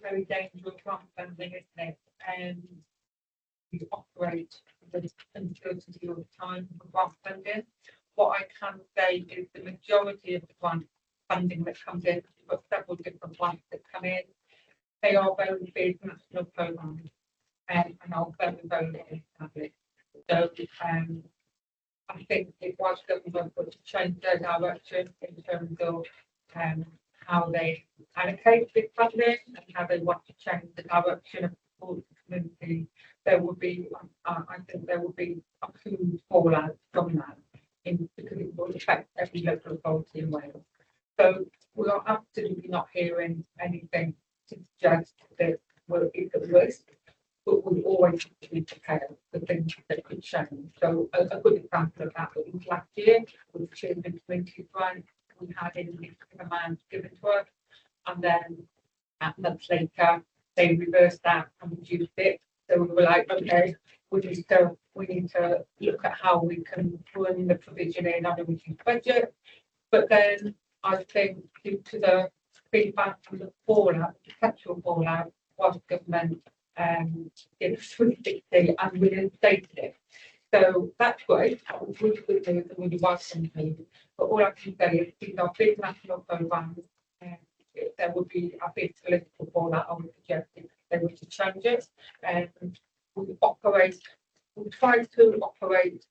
very dangerous grant funding, isn't it? We operate with uncertainty all the time for grant funding. What I can say is the majority of the grant funding that comes in, we've got several different grants that come in. They are very big national programs and are very established. So I think it was government to change their direction in terms of how they allocate this funding and how they want to change the direction of the community. There will be, I think there will be a huge fallout from that, because it will affect every local authority in Wales. So we are absolutely not hearing anything to suggest that it's at risk, but we always have to be prepared for things that could change. So a good example of that was last year with the Children's Community Grant. We had a significant amount given to us, and then a month later they reversed that and reduced it. So we were like, okay, we need to look at how we can run the provision in on a reduced budget. But then I think due to the feedback from the fallout, the potential fallout, was government in 360 and reinstated it. So that's great. That was really good news and really welcome news. But all I can say is these are big national programs, and if there would be a big political fallout, I would suggest they were to change it. And we try to operate.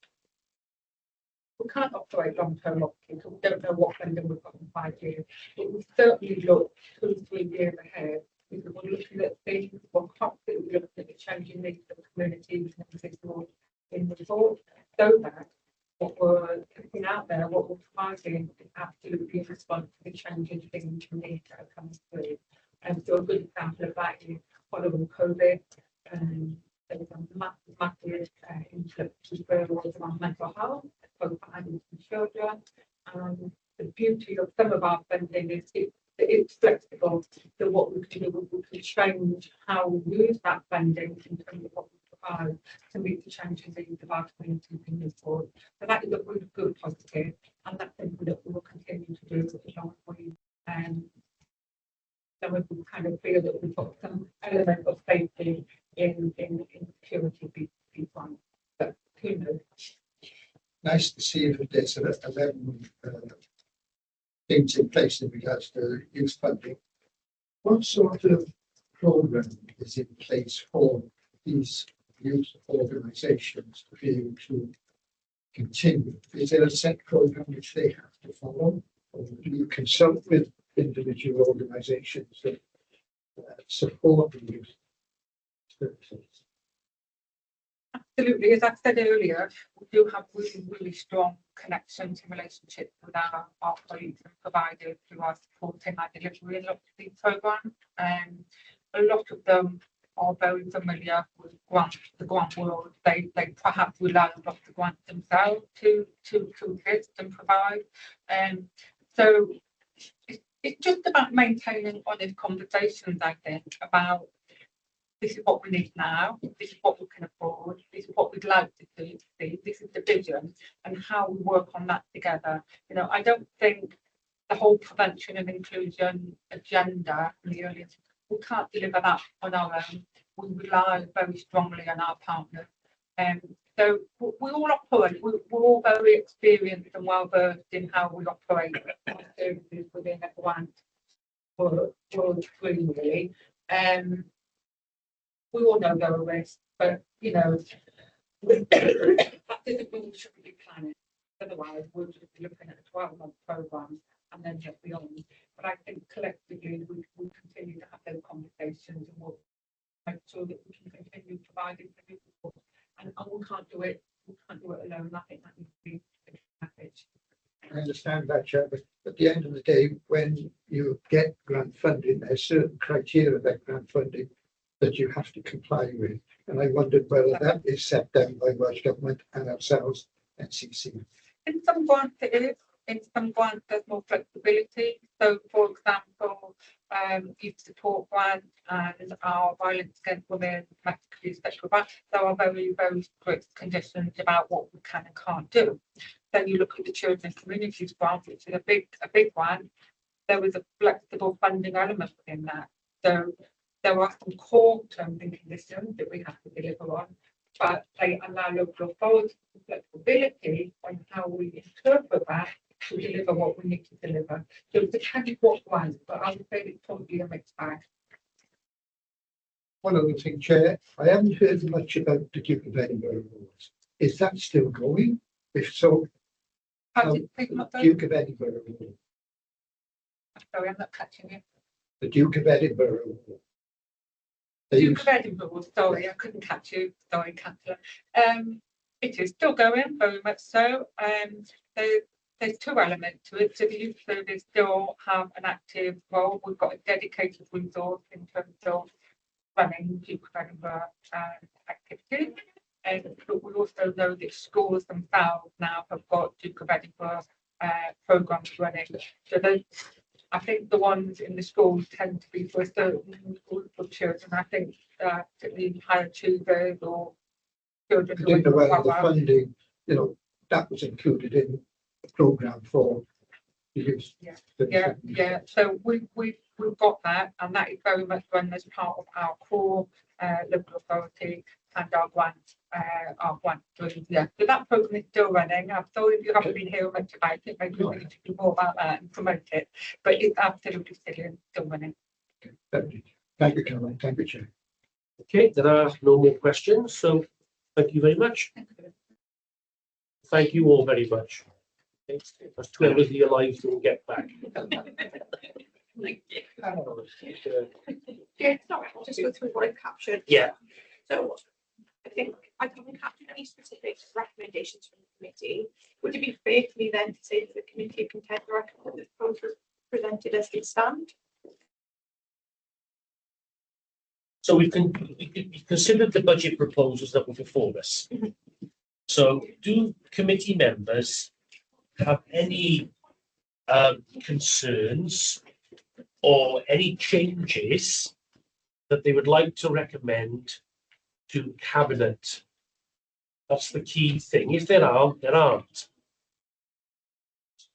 We can't operate long-term options, so we don't know what funding we've got in 5 years. But we certainly look 2 or 3 years ahead, because we're looking at things, we're constantly looking at the changing needs of the communities and individuals in the report, so that what we're putting out there, what we're providing, is absolutely in response to the changing things and needs that are coming through. And so a good example of that is following COVID. There was a massive influx of referrals around mental health, both for adults and children. And the beauty of some of our funding is it's flexible. So what we can do, we can change how we use that funding in terms of what we provide to meet the changing needs of our community in Newport. So that is a really good positive, and that's something that we will continue to do as long as we kind of feel that we've got some element of safety in security be fine. But who knows? Nice to see that there's 11 things in place in regards to youth funding. What sort of program is in place for these youth organisations to be able to continue? Is there a set program which they have to follow, or do you consult with individual organisations that support the youth services? Absolutely, as I said earlier, we do have really strong connections and relationships with our colleagues and providers who are supporting our delivery in a lot of these programs. A lot of them are very familiar with the grant world. They perhaps rely on lots of grants themselves to exist and provide. So it's just about maintaining honest conversations, I think, about this is what we need now, this is what we can afford, this is what we'd like to see, this is the vision, and how we work on that together. You know, I don't think the whole prevention and inclusion agenda in the earliest, we can't deliver that on our own. we rely very strongly on our partners. So we all operate, we're all very experienced and well versed in how we operate our services within a grant for free, really. We all know there are risks, but you know, that doesn't mean we shouldn't be planning. Otherwise, we'll just be looking at a 12-month programme and then just beyond. But I think collectively we continue to have those conversations and we'll make sure that we can continue providing for people. And we can't do it alone. I think that needs to be a package. I understand that, Chair, but at the end of the day, when you get grant funding, there's certain criteria of that grant funding that you have to comply with. And I wondered whether that is set down by Welsh Government and ourselves, NCC. In some grants it is, in some grants there's more flexibility. So for example, youth support grant and our violence against women, domestic abuse, sexual violence, there are very, very strict conditions about what we can and can't do. Then you look at the Children's Communities grant, which is a big one. There was a flexible funding element within that. So there are some core terms and conditions that we have to deliver on, but they allow local authorities flexibility on how we interpret that to deliver what we need to deliver. So it's a kind what one, but I would say it's probably a mixed bag. One other thing, Chair, I haven't heard much about the Duke of Edinburgh Awards. Is that still going? If so, Duke of Edinburgh Award. Sorry, I'm not catching you. The Duke of Edinburgh Award. Duke of Edinburgh, sorry, I couldn't catch you. Sorry, Councillor. It is still going, very much so. There's two elements to it. So the youth service still have an active role. We've got a dedicated resource in terms of running Duke of Edinburgh activities. But we also know that schools themselves now have got Duke of Edinburgh programmes running. So I think the ones in the schools tend to be for a certain group of children. I think particularly high achievers or children who didn't know whether the funding, you know, that was included in the programme for the youth. Yeah. So we've got that, and that is very much run as part of our core local authority and our grant. Yeah, so that programme is still running. I'm sorry if you haven't been hearing much about it. Maybe we need to do more about that and promote it. But it's absolutely still running. Thank you, Caroline. Thank you, Chair. Okay, there are no more questions, so thank you very much. Thank you all very much. That's 12 of you alive to get back. Yeah, sorry, I'll just go through what I've captured. Yeah. So I think I haven't captured any specific recommendations from the committee. Would it be fair for me then to say that the committee can take the recommended proposals presented as they stand? So we considered the budget proposals that were before us. So do committee members have any concerns or any changes that they would like to recommend to Cabinet? That's the key thing. If there are, there aren't.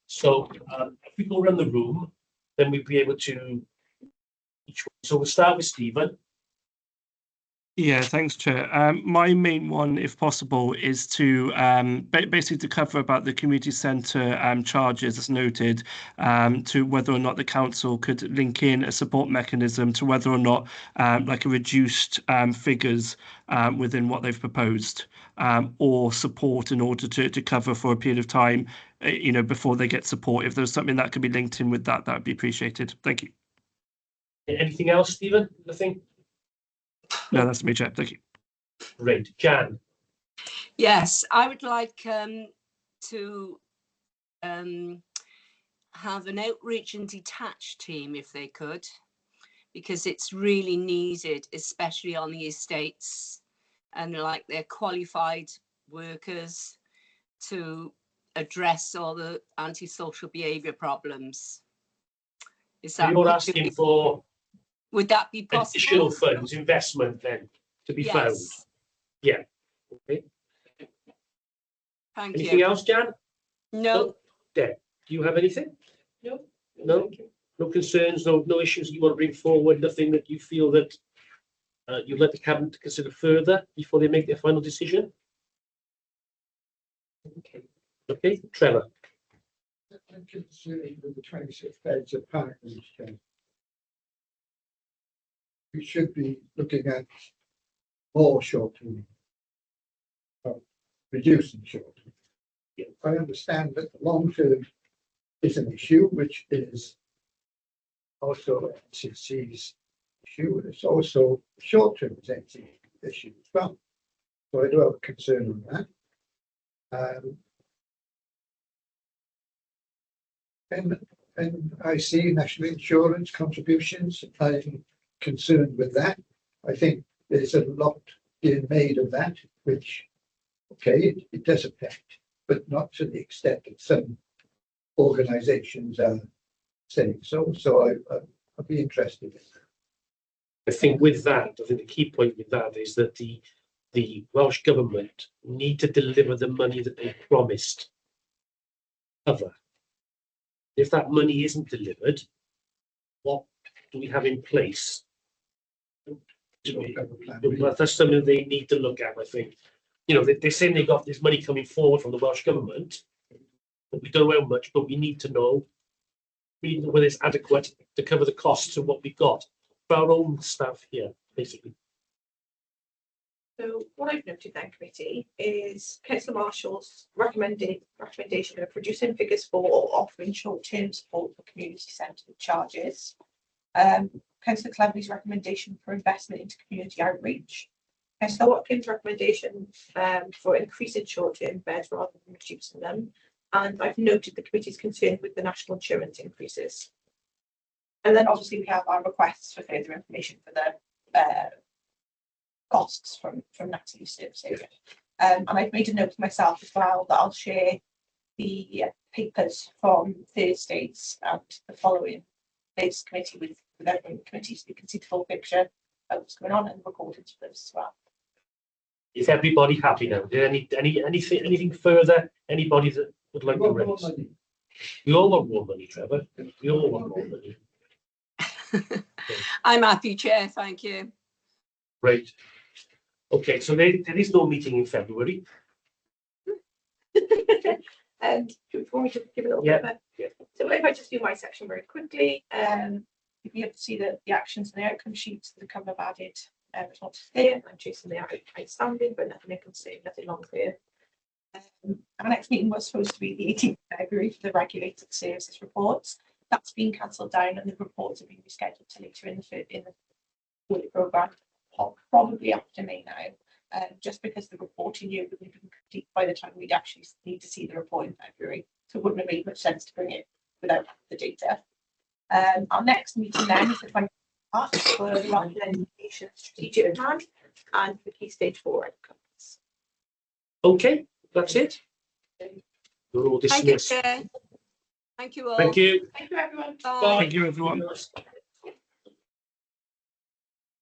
So if we go around the room, then we'll be able to. So we'll start with Stephen. Yeah, thanks, Chair. My main one, if possible, is to basically to cover about the community centre charges, as noted, to whether or not the council could link in a support mechanism to whether or not like a reduced figures within what they've proposed, or support in order to cover for a period of time, you know, before they get support. If there's something that could be linked in with that, that would be appreciated. Thank you. Anything else, Stephen? Nothing? No, that's me, Chair. Thank you. Great. Jan. Yes, I would like to have an outreach and detached team if they could, because it's really needed, especially on the estates, and like they're qualified workers to address all the antisocial behaviour problems. Is that you're asking for? Would that be possible? Additional funds, investment then, to be found. Yeah. Okay. Thank Anything you. else, Jan? No. Deb, do you have anything? No. No? No concerns, no issues you want to bring forward, nothing that you feel that you'd like the cabinet to consider further before they make their final decision? Okay, Trevor. I'm concerned with the 26 beds of parents. We should be looking at more short-term, reducing short-term. I understand that the long-term is an issue, which is also NCC's issue. It's also short-term NCC issue as well. So I do have a concern on that. And I see national insurance contributions. I'm concerned with that. I think there's a lot being made of that, which, okay, it does affect, but not to the extent that some organisations are saying so. So I'd be interested in that. I think with that, I think the key point with that is that the Welsh Government need to deliver the money that they promised cover. If that money isn't delivered, what do we have in place? That's something they need to look at, I think. You know, they're saying they got this money coming forward from the Welsh Government, but we don't know how much, but we need to know. We need to know whether it's adequate to cover the costs of what we've got for our own staff here, basically. So what I've noted then, committee, is Councillor Marshall's recommendation of reducing figures for or offering short-term support for community centre charges. Councillor Cleverly's recommendation for investment into community outreach. Councillor Watkins' recommendation for increasing short-term beds rather than reducing them. And I've noted the committee's concern with the national insurance increases. And then obviously we have our requests for further information for the costs from Natalie's services. And I've made a note to myself as well that I'll share the papers from Thursdays and the following days committee with everyone committee, so you can see the full picture of what's going on and recordings for those as well. Is everybody happy now? Anything further? Anybody that would like to raise? We all want more money, Trevor. We all want more money. I'm happy, Chair. Thank you. Great. Okay, so there is no meeting in February. And do you want me to give a little bit of a... So if I just do my section very quickly, you'll be able to see the actions and the outcome sheets that the cover have added responses here. I'm chasing the outstanding, but nothing I can say, nothing long here. Our next meeting was supposed to be the 18th of February for the regulated services reports. That's been cancelled down and the reports have been rescheduled to later in the programme, probably after May now, just because the reporting year would be complete by the time we'd actually need to see the report in February. So it wouldn't have made much sense to bring it without the data. Our next meeting then is the 20th for the Implementation Strategic Plan and the Key Stage 4 outcomes. Okay, that's it. We're all dismissed. Thank you, Chair. Thank you all. Thank you. Thank you, everyone. Bye. Thank you, everyone.